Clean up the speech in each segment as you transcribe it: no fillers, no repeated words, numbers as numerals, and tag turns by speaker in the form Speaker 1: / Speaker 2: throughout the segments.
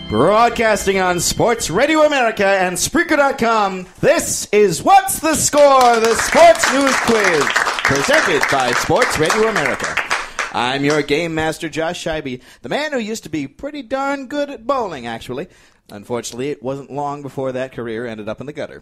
Speaker 1: Broadcasting on Sports Radio America and Spreaker.com, this is What's the Score, the Sports News Quiz, presented by Sports Radio America. I'm your game master, Josh Scheibe, the man who used to be pretty darn good at bowling, actually. Unfortunately, it wasn't long before that career ended up in the gutter.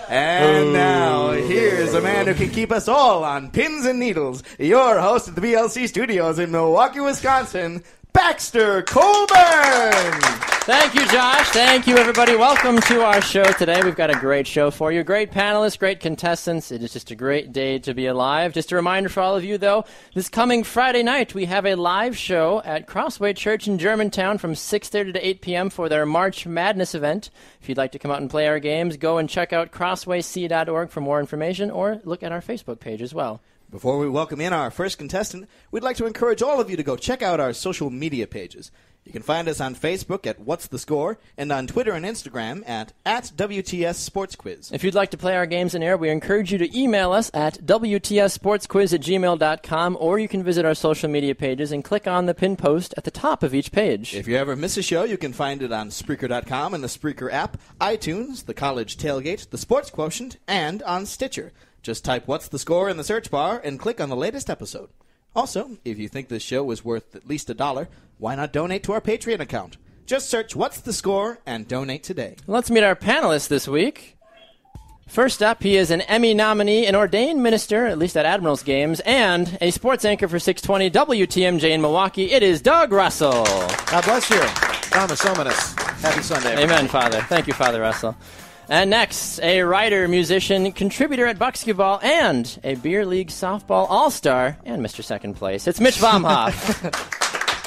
Speaker 1: And now, here's a man who can keep us all on pins and needles, your host at the BLC Studios in Milwaukee, Wisconsin, Baxter Colburn!
Speaker 2: Thank you, Josh. Thank you, everybody. Welcome to our show today. We've got a great show for you. Great panelists, great contestants. It is just a great day to be alive. Just a reminder for all of you, though, this coming Friday night, we have a live show at Crossway Church in Germantown from 6:30 to 8 p.m. for their March Madness event. If you'd like to come out and play our games, go and check out crosswayc.org for more information, or look at our Facebook page as well.
Speaker 1: Before we welcome in our first contestant, we'd like to encourage all of you to go check out our social media pages. You can find us on Facebook at What's the Score, and on Twitter and Instagram at WTS Sports Quiz.
Speaker 2: If you'd like to play our games in air, we encourage you to email us at WTSSportsQuiz@gmail.com, or you can visit our social media pages and click on the pin post at the top of each page.
Speaker 1: If you ever miss a show, you can find it on Spreaker.com and the Spreaker app, iTunes, the College Tailgate, the Sports Quotient, and on Stitcher. Just type What's the Score in the search bar and click on the latest episode. Also, if you think this show is worth at least $1, why not donate to our Patreon account? Just search What's the Score and donate today.
Speaker 2: Let's meet our panelists this week. First up, he is an Emmy nominee, an ordained minister, at least at Admirals games, and a sports anchor for 620 WTMJ in Milwaukee. It is Doug Russell.
Speaker 3: God bless you. Thomas Ominous. Happy Sunday.
Speaker 2: Everybody. Amen, Father. Thank you, Father Russell. And next, a writer, musician, contributor at Buckskeball, and a Beer League softball all-star, and Mr. Second Place. It's Mitch Vomhof.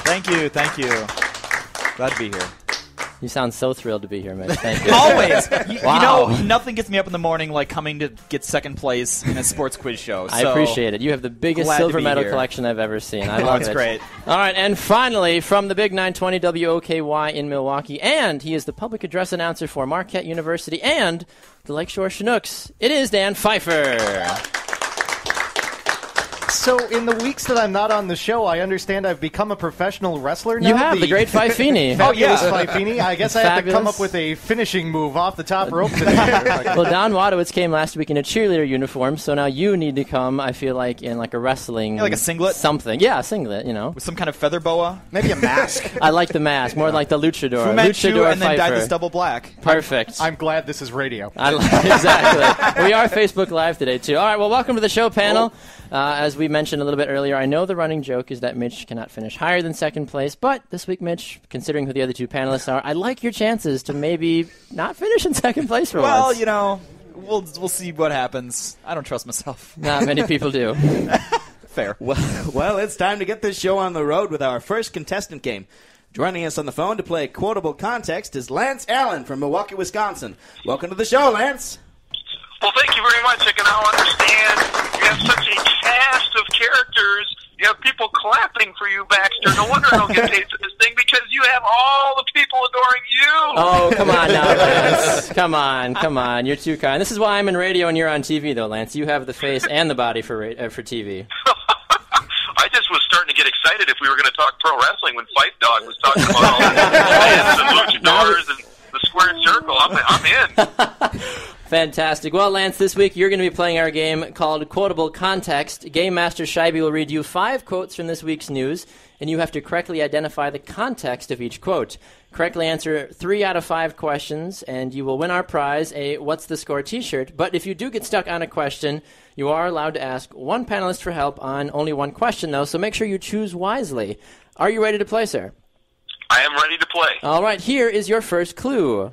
Speaker 4: Thank you. Glad to be here.
Speaker 2: You sound so thrilled to be here, Mitch. Thank you.
Speaker 4: Always.
Speaker 2: Wow.
Speaker 4: You know, nothing gets me up in the morning like coming to get second place in a sports quiz show. So
Speaker 2: I appreciate it. You have the biggest silver medal collection I've ever seen. I love it.
Speaker 4: That's great.
Speaker 2: All right, and finally, from the Big 920 WOKY in Milwaukee, and he is the public address announcer for Marquette University and the Lakeshore Chinooks, it is Dan Pfeifer.
Speaker 3: So, in the weeks that I'm not on the show, I understand I've become a professional wrestler now.
Speaker 2: You have, the great Pfeifini.
Speaker 3: Fabulous Pfeifini. I guess I have to come up with a finishing move off the top rope today.
Speaker 2: Well, Don Wadowitz came last week in a cheerleader uniform, so now you need to come, I feel like, in like a wrestling...
Speaker 4: Yeah, like a singlet?
Speaker 2: Something. Yeah, a singlet, you know.
Speaker 4: With some kind of feather boa?
Speaker 3: Maybe a mask.
Speaker 2: I like the mask, more like the luchador.
Speaker 4: Fu Manchu
Speaker 2: Luchador
Speaker 4: and then
Speaker 2: Pfeiffer.
Speaker 4: dyed this double black.
Speaker 2: Perfect.
Speaker 3: I'm glad this is radio.
Speaker 2: Exactly. We are Facebook Live today, too. All right, well, welcome to the show, panel. As we mentioned a little bit earlier, I know the running joke is that Mitch cannot finish higher than second place, but this week, Mitch, considering who the other two panelists are, I like your chances to maybe not finish in second place for once.
Speaker 4: Well, you know, we'll see what happens. I don't trust myself.
Speaker 2: Not many people do.
Speaker 4: Fair.
Speaker 1: Well, it's time to get this show on the road with our first contestant game. Joining us on the phone to play Quotable Context is Lance Allen from Milwaukee, Wisconsin. Welcome to the show, Lance.
Speaker 5: Well, thank you very much. I can now understand you have such a cast of characters. You have people clapping for you, Baxter. No wonder I don't get paid for this thing, because you have all the people adoring you.
Speaker 2: Oh, come on now, Lance. Come on. You're too kind. This is why I'm in radio and you're on TV, though, Lance. You have the face and the body for TV.
Speaker 5: I just was starting to get excited if we were going to talk pro wrestling when Fight Dog was talking about all the giants and luchadors and the squared circle. I'm in.
Speaker 2: Fantastic. Well, Lance, this week you're going to be playing our game called Quotable Context. Game Master Scheibe will read you 5 quotes from this week's news, and you have to correctly identify the context of each quote. Correctly answer 3 out of 5 questions, and you will win our prize, a What's the Score t-shirt. But if you do get stuck on a question, you are allowed to ask one panelist for help on only one question, though, so make sure you choose wisely. Are you ready to play, sir?
Speaker 5: I am ready to play.
Speaker 2: All right, here is your first clue.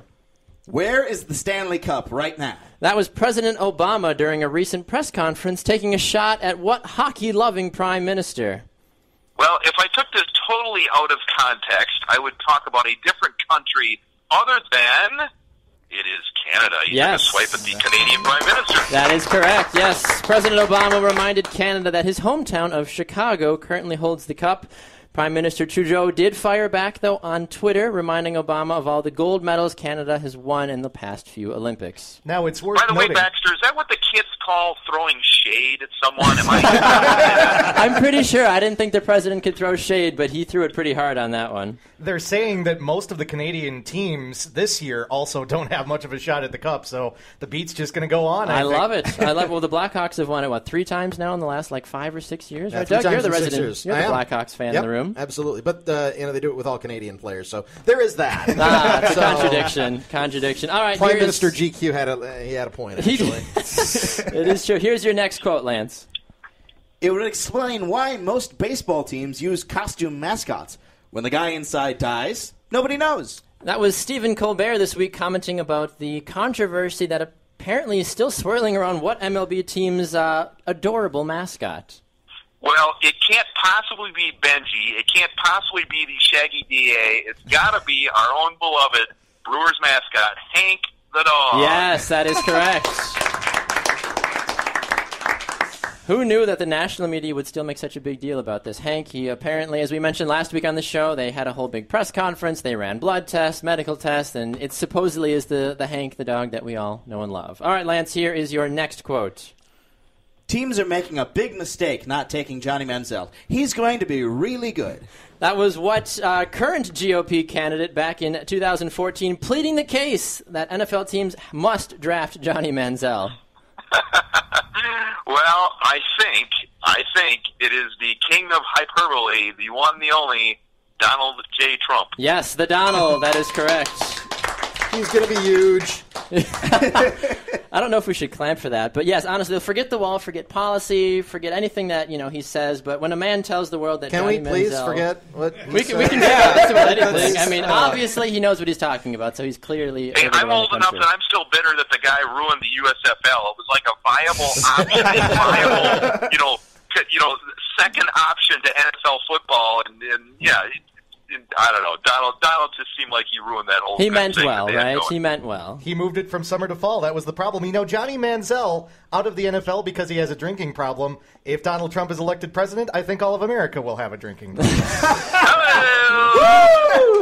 Speaker 1: Where is the Stanley Cup right now?
Speaker 2: That was President Obama during a recent press conference taking a shot at what hockey-loving prime minister?
Speaker 5: Well, if I took this totally out of context, I would talk about a different country other than it is Canada. You took a swipe at the Canadian prime minister.
Speaker 2: That is correct, yes. President Obama reminded Canada that his hometown of Chicago currently holds the cup. Prime Minister Trudeau did fire back, though, on Twitter, reminding Obama of all the gold medals Canada has won in the past few Olympics.
Speaker 3: Now, it's worth
Speaker 5: By the way,
Speaker 3: noting...
Speaker 5: Baxter, is that what the kids call throwing shade at someone? Am I?
Speaker 2: I'm pretty sure. I didn't think the president could throw shade, but he threw it pretty hard on that one.
Speaker 3: They're saying that most of the Canadian teams this year also don't have much of a shot at the Cup, so the beat's just going to go on.
Speaker 2: I love it. Well, the Blackhawks have won it, 3 times now in the last, 5 or 6 years? Right, Doug, you're the resident. You're the Blackhawks fan in the room.
Speaker 6: Absolutely. But, they do it with all Canadian players, so there is that.
Speaker 2: It's a contradiction. All right,
Speaker 6: Prime Minister GQ had a point, actually.
Speaker 2: It is true. Here's your next quote, Lance.
Speaker 1: It would explain why most baseball teams use costume mascots. When the guy inside dies, nobody knows.
Speaker 2: That was Stephen Colbert this week commenting about the controversy that apparently is still swirling around what MLB team's adorable mascot.
Speaker 5: Well, it can't possibly be Benji. It can't possibly be the Shaggy DA. It's got to be our own beloved Brewers mascot, Hank the dog.
Speaker 2: Yes, that is correct. Who knew that the national media would still make such a big deal about this? Hank, he apparently, as we mentioned last week on the show, they had a whole big press conference. They ran blood tests, medical tests, and it supposedly is the Hank the dog that we all know and love. All right, Lance, here is your next quote.
Speaker 1: Teams are making a big mistake not taking Johnny Manziel. He's going to be really good.
Speaker 2: That was what current GOP candidate back in 2014 pleading the case that NFL teams must draft Johnny Manziel.
Speaker 5: Well, I think it is the king of hyperbole, the one, the only, Donald J. Trump.
Speaker 2: Yes, the Donald. That is correct.
Speaker 6: He's going to be huge.
Speaker 2: I don't know if we should clamp for that, but yes, honestly, forget the wall, forget policy, forget anything that he says. But when a man tells the world that
Speaker 6: can
Speaker 2: Johnny
Speaker 6: we please
Speaker 2: Manziel,
Speaker 6: forget what
Speaker 2: we can do that about anything. I mean, obviously he knows what he's talking about, so he's clearly.
Speaker 5: Hey, I'm old enough that I'm still bitter that the guy ruined the USFL. It was like a viable option, second option to NFL football, and yeah. I don't know. Donald just seemed like he ruined that whole thing.
Speaker 2: He meant well, right? He meant well.
Speaker 3: He moved it from summer to fall. That was the problem. Johnny Manziel out of the NFL because he has a drinking problem. If Donald Trump is elected president, I think all of America will have a drinking problem.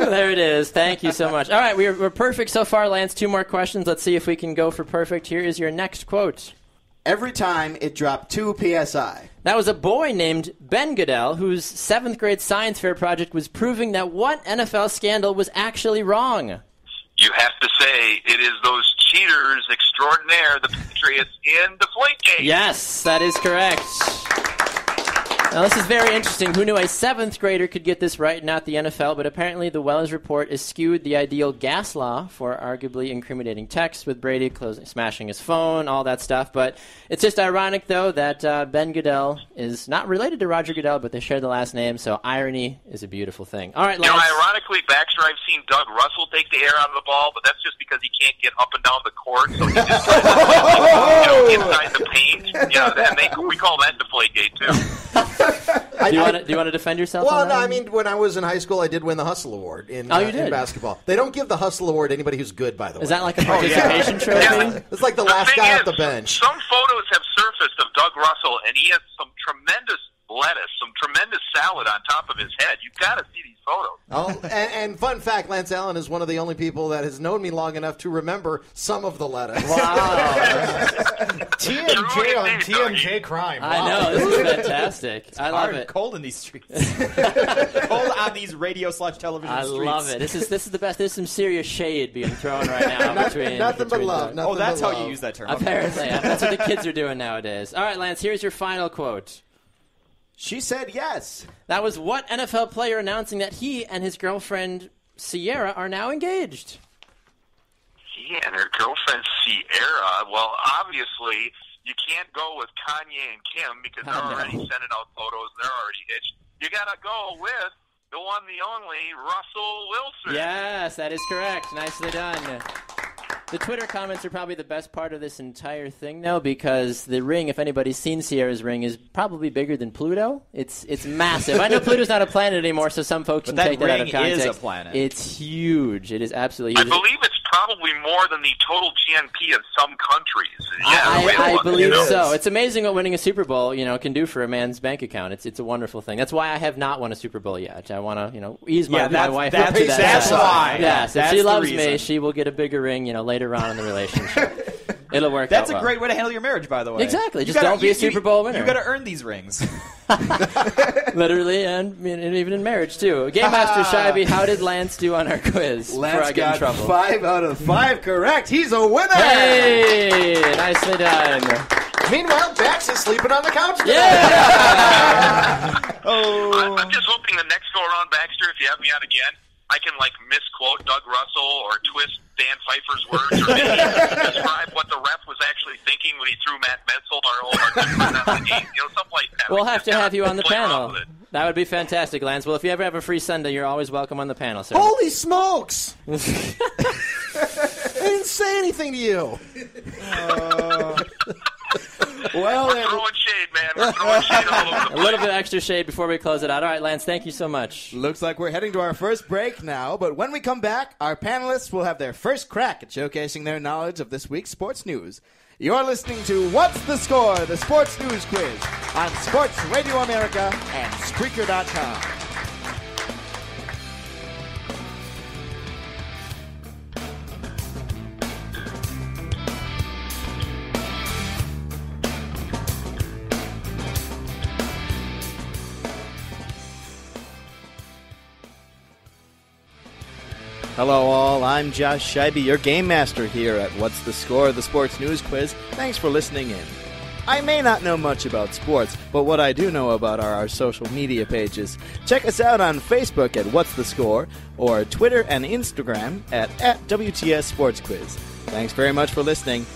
Speaker 2: There it is. Thank you so much. All right, we're perfect so far, Lance. 2 more questions. Let's see if we can go for perfect. Here is your next quote.
Speaker 1: Every time it dropped 2 PSI.
Speaker 2: That was a boy named Ben Goodell, whose 7th grade science fair project was proving that what NFL scandal was actually wrong.
Speaker 5: You have to say it is those cheaters extraordinaire, the Patriots in Deflategate.
Speaker 2: Yes, that is correct. Now, this is very interesting. Who knew a 7th grader could get this right, not the NFL? But apparently the Wells report eschewed the ideal gas law for arguably incriminating texts with Brady smashing his phone, all that stuff. But it's just ironic, though, that Ben Goodell is not related to Roger Goodell, but they share the last name, so irony is a beautiful thing. All right, Lance.
Speaker 5: Ironically, Baxter, I've seen Doug Russell take the air out of the ball, but that's just because he can't get up and down the court, so he just inside the paint. And we call that Deflategate, too.
Speaker 2: Do you want to defend yourself?
Speaker 6: Well,
Speaker 2: on that?
Speaker 6: no, I mean, when I was in high school, I did win the Hustle Award in basketball. They don't give the Hustle Award to anybody who's good, by the way.
Speaker 2: Is that like a participation trophy?
Speaker 5: Yeah.
Speaker 6: It's like the last guy off the bench.
Speaker 5: Some photos have surfaced of Doug Russell, and he has some tremendous lettuce, some tremendous salad on top of his head. You've got to see these photos.
Speaker 6: Oh, and fun fact, Lance Allen is one of the only people that has known me long enough to remember some of the lettuce.
Speaker 3: Wow. TMJ on TMJ crime. Wow.
Speaker 2: I know. This is fantastic. I love it.
Speaker 4: Cold in these streets. Cold on these radio/television streets.
Speaker 2: I love it. This is the best. There's some serious shade being thrown right now between
Speaker 6: nothing but love.
Speaker 4: Oh, that's how you use that term.
Speaker 2: Apparently. That's what the kids are doing nowadays. All right, Lance, here's your final quote.
Speaker 1: She said yes.
Speaker 2: That was what NFL player announcing that he and his girlfriend Sierra are now engaged.
Speaker 5: He and her girlfriend Sierra. Well, obviously, you can't go with Kanye and Kim because they're already sending out photos. They're already hitched. You got to go with the one, the only, Russell Wilson.
Speaker 2: Yes, that is correct. Nicely done. The Twitter comments are probably the best part of this entire thing, though, because the ring, if anybody's seen Sierra's ring, is probably bigger than Pluto. It's massive. I know Pluto's not a planet anymore, so some folks can take that out of context.
Speaker 4: That ring is a planet.
Speaker 2: It's huge. It is absolutely huge.
Speaker 5: I believe it's probably more than the total GNP of some countries.
Speaker 2: I believe so. It's amazing what winning a Super Bowl, can do for a man's bank account. It's a wonderful thing. That's why I have not won a Super Bowl yet. I want to, ease my wife up to that.
Speaker 4: That's why.
Speaker 2: Yes, if she loves me, she will get a bigger ring, later on in the relationship. It'll work
Speaker 4: That's
Speaker 2: out
Speaker 4: a great way to handle your marriage, by the way.
Speaker 2: Exactly. Just don't be a Super Bowl winner.
Speaker 4: You got to earn these rings.
Speaker 2: Literally, and even in marriage, too. Game Master Scheibe, how did Lance do on our quiz?
Speaker 1: Lance got 5 out of 5 correct. He's a winner!
Speaker 2: Hey! Nicely done.
Speaker 3: Meanwhile, Bax is sleeping on the couch today.
Speaker 2: Yeah!
Speaker 5: I'm just hoping the next go-around, Baxter, if you have me out again, I can, misquote Doug Russell or twist Dan Pfeiffer's words or maybe describe what the ref was actually thinking when he threw Matt Menzel our game. Something like that.
Speaker 2: We'll have to have you on the panel. That would be fantastic, Lance. Well, if you ever have a free Sunday, you're always welcome on the panel, sir.
Speaker 6: Holy smokes! I didn't say anything to you.
Speaker 1: Well,
Speaker 5: we're throwing shade, man. We're throwing shade all over the place.
Speaker 2: A little bit extra shade before we close it out. All right, Lance, thank you so much.
Speaker 1: Looks like we're heading to our first break now, but when we come back, our panelists will have their first crack at showcasing their knowledge of this week's sports news. You're listening to What's the Score, the Sports News Quiz, on Sports Radio America and Spreaker.com. Hello all, I'm Josh Scheibe, your game master here at What's the Score, the Sports News Quiz. Thanks for listening in. I may not know much about sports, but what I do know about are our social media pages. Check us out on Facebook at What's the Score, or Twitter and Instagram at WTS Sports Quiz. Thanks very much for listening.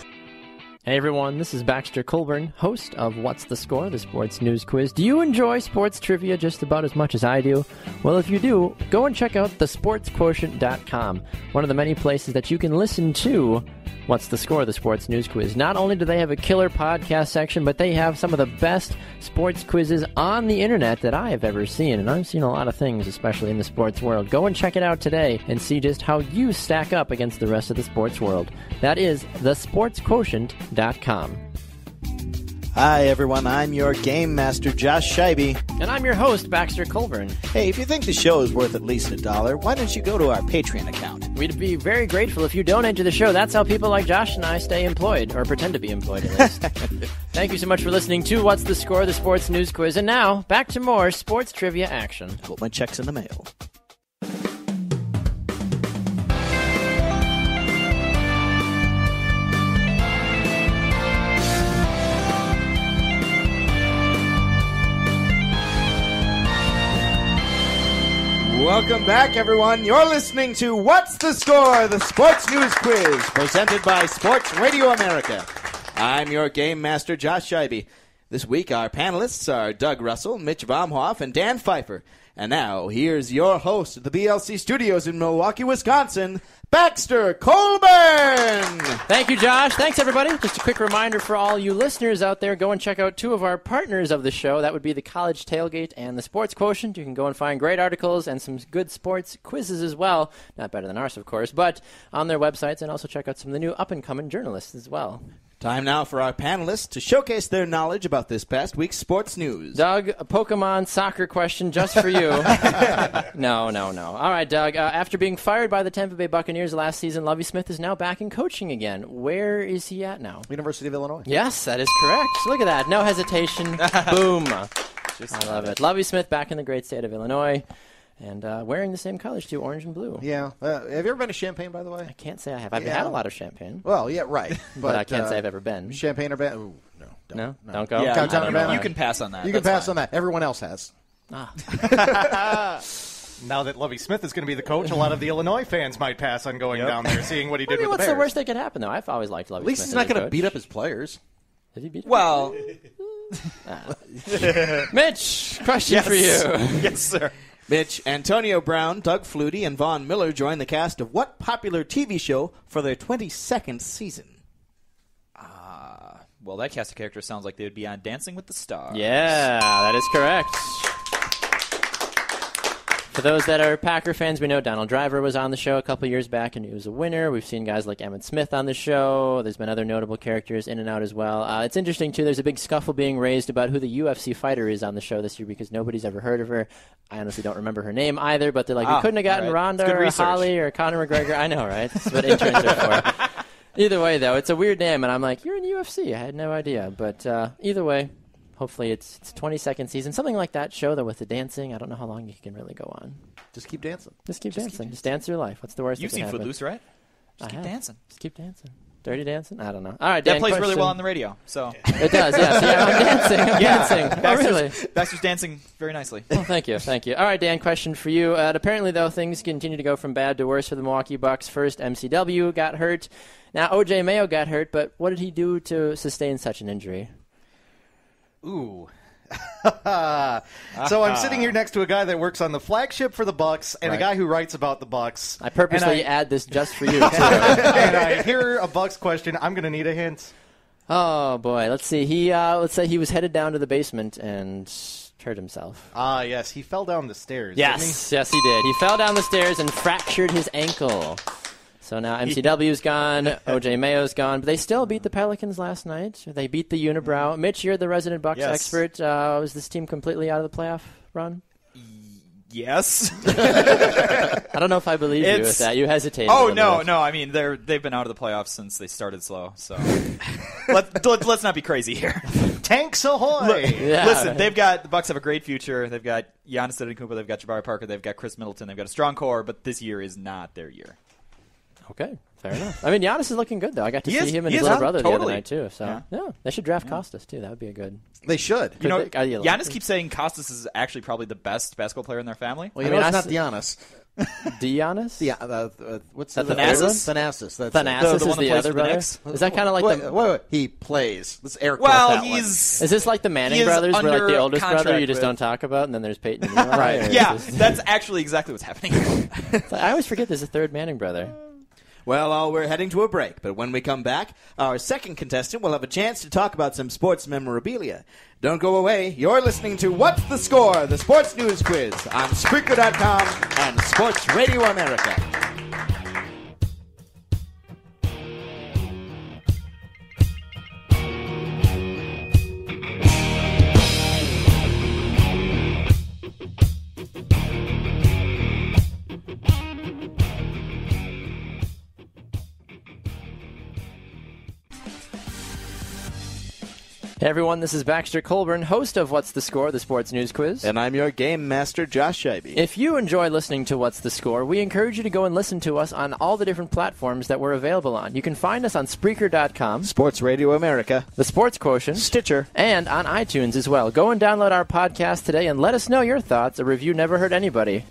Speaker 2: Hey everyone, this is Baxter Colburn, host of What's the Score, the Sports News Quiz. Do you enjoy sports trivia just about as much as I do? Well, if you do, go and check out thesportsquotient.com, one of the many places that you can listen to What's the Score, the Sports News Quiz. Not only do they have a killer podcast section, but they have some of the best sports quizzes on the internet that I have ever seen, and I've seen a lot of things, especially in the sports world. Go and check it out today and see just how you stack up against the rest of the sports world. That is thesportsquotient.com.
Speaker 1: Hi everyone, I'm your game master, Josh Scheibe.
Speaker 2: And I'm your host, Baxter Colburn.
Speaker 1: Hey, if you think the show is worth at least $1, why don't you go to our Patreon account?
Speaker 2: We'd be very grateful if you donate to the show. That's how people like Josh and I stay employed, or pretend to be employed at least. Thank you so much for listening to What's the Score, the Sports News Quiz. And now, back to more sports trivia action.
Speaker 1: Hope my check's in the mail. Welcome back, everyone. You're listening to What's the Score, the Sports News Quiz, presented by Sports Radio America. I'm your game master, Josh Scheibe. This week, our panelists are Doug Russell, Mitch Vomhof, and Dan Pfeifer. And now, here's your host of the BLC Studios in Milwaukee, Wisconsin, Baxter Colburn!
Speaker 2: Thank you, Josh. Thanks, everybody. Just a quick reminder for all you listeners out there, go and check out two of our partners of the show. That would be the College Tailgate and the Sports Quotient. You can go and find great articles and some good sports quizzes as well. Not better than ours, of course, but on their websites, and also check out some of the new up-and-coming journalists as well.
Speaker 1: Time now for our panelists to showcase their knowledge about this past week's sports news.
Speaker 2: Doug, a Pokemon soccer question just for you. No. All right, Doug. After being fired by the Tampa Bay Buccaneers last season, Lovie Smith is now back in coaching again. Where is he at now?
Speaker 6: University of Illinois.
Speaker 2: Yes, that is correct. Look at that. No hesitation. Boom. I love it. Lovie Smith back in the great state of Illinois. And wearing the same colors, too, orange and blue.
Speaker 6: Yeah. Have you ever been to Champaign, by the way?
Speaker 2: I can't say I have. I've had a lot of champagne.
Speaker 6: Well, yeah, right.
Speaker 2: But I can't say I've ever been.
Speaker 6: Champaign or Urbana?
Speaker 2: No? Don't go?
Speaker 4: Yeah,
Speaker 6: Urbana?
Speaker 4: you can pass on that.
Speaker 6: You can pass on that. Everyone else has.
Speaker 3: Now that Lovie Smith is going to be the coach, a lot of the Illinois fans might pass on going down there, seeing what he did with the
Speaker 2: what's
Speaker 3: Bears.
Speaker 2: the worst that could happen, though? I've always liked Lovie Smith.
Speaker 6: At least he's not going to beat up his players.
Speaker 2: Did he beat him?
Speaker 4: Well,
Speaker 2: Mitch, question for you.
Speaker 4: Yes, sir.
Speaker 1: Mitch, Antonio Brown, Doug Flutie, and Vaughn Miller join the cast of what popular TV show for their 22nd season?
Speaker 4: Well, that cast of characters sounds like they would be on Dancing with the Stars.
Speaker 2: Yeah, that is correct. For those that are Packer fans, we know Donald Driver was on the show a couple years back, and he was a winner. We've seen guys like Emmitt Smith on the show. There's been other notable characters in and out as well. It's interesting, too. There's a big scuffle being raised about who the UFC fighter is on the show this year because nobody's ever heard of her. I honestly don't remember her name either, but they're like, we couldn't have gotten Ronda or Holly or Conor McGregor. I know, right? That's what interns are for. Either way, though, it's a weird name, and I'm like, you're in UFC. I had no idea. But either way, hopefully it's 20-second season. Something like that show, though, with the dancing. I don't know how long you can really go on.
Speaker 6: Just keep dancing.
Speaker 2: Just keep dancing. Just dance your life. What's the worst
Speaker 4: You've
Speaker 2: that can
Speaker 4: seen
Speaker 2: happen?
Speaker 4: Footloose, right?
Speaker 2: I
Speaker 4: Keep
Speaker 2: have.
Speaker 4: dancing.
Speaker 2: Just keep dancing. Dirty dancing? I don't know. All right, Dan,
Speaker 4: That plays really
Speaker 2: question.
Speaker 4: well on the radio. So
Speaker 2: It does, yes. Yeah, I'm dancing. I'm dancing. Oh, really?
Speaker 4: Baxter's dancing very nicely.
Speaker 2: Well, thank you. All right, Dan, question for you. Apparently, though, things continue to go from bad to worse for the Milwaukee Bucks. First, MCW got hurt. Now, O.J. Mayo got hurt, but what did he do to sustain such an injury?
Speaker 3: Ooh. So I'm sitting here next to a guy that works on the flagship for the Bucks and a guy who writes about the Bucks.
Speaker 2: I purposely add this just for you, too.
Speaker 3: And I hear a Bucks question. I'm going to need a hint.
Speaker 2: Oh, boy. Let's see. Let's say he was headed down to the basement and hurt himself.
Speaker 3: Yes. He fell down the stairs. Didn't
Speaker 2: Yes, he did. He fell down the stairs and fractured his ankle. So now MCW's gone, O.J. Mayo's gone, but they still beat the Pelicans last night. They beat the Unibrow. Mitch, you're the resident Bucks expert. Was this team completely out of the playoff run?
Speaker 4: Yes.
Speaker 2: I don't know if I believe you with that. You hesitated.
Speaker 4: Oh, no. I mean, they've been out of the playoffs since they started slow. So let's not be crazy here.
Speaker 3: Tanks ahoy!
Speaker 2: Yeah.
Speaker 4: Listen, the Bucks have a great future. They've got Giannis Antetokounmpo, they've got Jabari Parker, they've got Chris Middleton, they've got a strong core, but this year is not their year.
Speaker 2: Okay, fair enough. I mean, Giannis is looking good, though. I got to see him and
Speaker 4: he
Speaker 2: his
Speaker 4: is,
Speaker 2: little brother the other
Speaker 4: totally.
Speaker 2: night, too. So, yeah, they should draft Costas, too. That would be a good...
Speaker 6: They should.
Speaker 4: You know,
Speaker 2: Giannis
Speaker 4: Giannis keeps saying Costas is actually probably the best basketball player in their family.
Speaker 6: Well,
Speaker 2: I mean,
Speaker 6: it's not Giannis.
Speaker 2: Giannis?
Speaker 6: What's
Speaker 2: That
Speaker 6: the
Speaker 2: Thanasis?
Speaker 6: Thanasis. That's
Speaker 2: Thanasis
Speaker 4: The one
Speaker 2: is
Speaker 4: that
Speaker 2: the
Speaker 4: plays
Speaker 2: other
Speaker 4: for the
Speaker 2: brother?
Speaker 4: Knicks?
Speaker 2: Is that kind of like the...
Speaker 6: Wait. He plays. Let's air quote
Speaker 4: Well,
Speaker 6: that one.
Speaker 2: Is this like the Manning
Speaker 4: he is
Speaker 2: brothers, where like the
Speaker 4: under
Speaker 2: oldest brother you
Speaker 4: contract
Speaker 2: just
Speaker 4: with-
Speaker 2: don't talk about, and then there's Peyton and Eli?
Speaker 6: Right.
Speaker 2: Or is
Speaker 4: Yeah,
Speaker 2: this-
Speaker 4: that's actually exactly what's happening.
Speaker 2: I always forget there's a third Manning brother.
Speaker 1: Well, we're heading to a break, but when we come back, our second contestant will have a chance to talk about some sports memorabilia. Don't go away. You're listening to What's the Score, the sports news quiz on Spreaker.com and Sports Radio America.
Speaker 2: Hey everyone, this is Baxter Colburn, host of What's the Score, the sports news quiz.
Speaker 1: And I'm your game master, Josh Scheibe.
Speaker 2: If you enjoy listening to What's the Score, we encourage you to go and listen to us on all the different platforms that we're available on. You can find us on Spreaker.com,
Speaker 1: Sports Radio America,
Speaker 2: the Sports Quotient,
Speaker 1: Stitcher,
Speaker 2: and on iTunes as well. Go and download our podcast today and let us know your thoughts. A review never hurt anybody.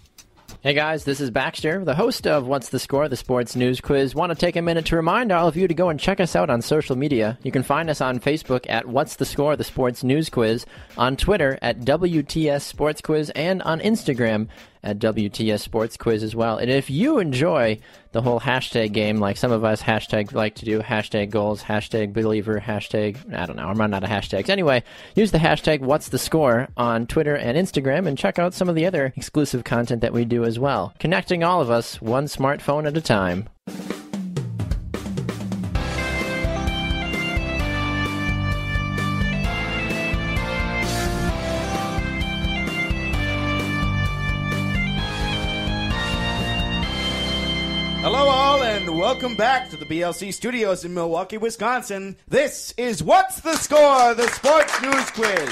Speaker 2: Hey guys, this is Baxter, the host of What's the Score, the sports news quiz. Want to take a minute to remind all of you to go and check us out on social media. You can find us on Facebook at What's the Score, the sports news quiz, on Twitter at WTS Sports Quiz, and on Instagram at WTS Sports Quiz as well. And if you enjoy the whole hashtag game, like some of us like to do, hashtag goals, hashtag believer, hashtag, I don't know, I'm running out of hashtags. Anyway, use the hashtag What's the Score on Twitter and Instagram, and check out some of the other exclusive content that we do as well. Connecting all of us one smartphone at a time.
Speaker 1: Hello all, and welcome back to the BLC studios in Milwaukee, Wisconsin. This is What's the Score, the sports news quiz.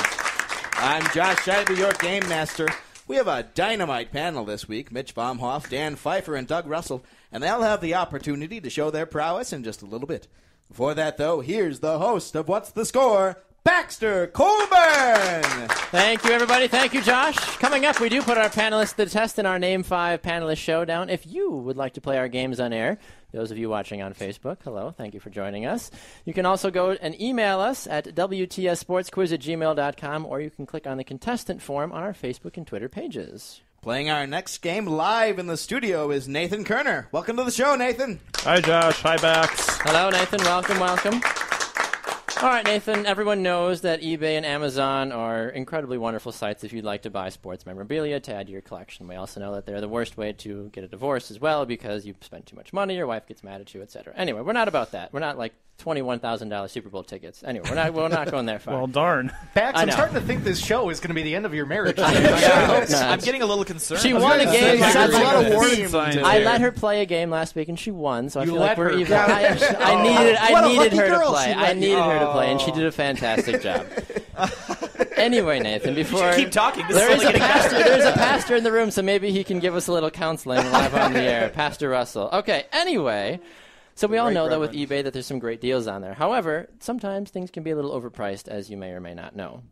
Speaker 1: I'm Josh Scheibe, your game master. We have a dynamite panel this week, Mitch Vomhof, Dan Pfeifer, and Doug Russell, and they'll have the opportunity to show their prowess in just a little bit. Before that, though, here's the host of What's the Score, Baxter Colburn.
Speaker 2: Thank you, everybody. Thank you, Josh. Coming up, we do put our panelists to the test in our Name 5 panelist showdown. If you would like to play our games on air, those of you watching on Facebook, hello, thank you for joining us. You can also go and email us at WTSSportsQuiz@gmail.com, or you can click on the contestant form on our Facebook and Twitter pages.
Speaker 1: Playing our next game live in the studio is Nathan Kerner. Welcome to the show, Nathan.
Speaker 7: Hi, Josh. Hi, Bax.
Speaker 2: Hello, Nathan. Welcome. All right, Nathan, everyone knows that eBay and Amazon are incredibly wonderful sites if you'd like to buy sports memorabilia to add to your collection. We also know that they're the worst way to get a divorce as well because you spend too much money, your wife gets mad at you, etc. Anyway, we're not about that. We're not like $21,000 Super Bowl tickets. Anyway, we're not going there far.
Speaker 7: Well, darn.
Speaker 3: Bax,
Speaker 2: I
Speaker 3: I'm
Speaker 2: know.
Speaker 3: starting to think this show is going to be the end of your marriage.
Speaker 4: I'm getting a little concerned.
Speaker 2: She won a game.
Speaker 6: She has a lot of warning
Speaker 7: signs.
Speaker 2: I let her play a game last week and she won, so I feel like
Speaker 3: let
Speaker 2: we're
Speaker 3: her.
Speaker 2: even.
Speaker 3: Yeah.
Speaker 2: I needed
Speaker 6: lucky
Speaker 2: her to
Speaker 6: girl
Speaker 2: play.
Speaker 6: she
Speaker 2: I
Speaker 6: let
Speaker 2: needed her to play, and she did a fantastic job. Anyway, Nathan, before
Speaker 4: keep talking. This
Speaker 2: there
Speaker 4: is
Speaker 2: is
Speaker 4: only
Speaker 2: a
Speaker 4: getting
Speaker 2: pastor. There's a pastor in the room, so maybe he can give us a little counseling live on the air. Pastor Russell. Okay. Anyway. So we all know that with eBay that there's some great deals on there. However, sometimes things can be a little overpriced, as you may or may not know.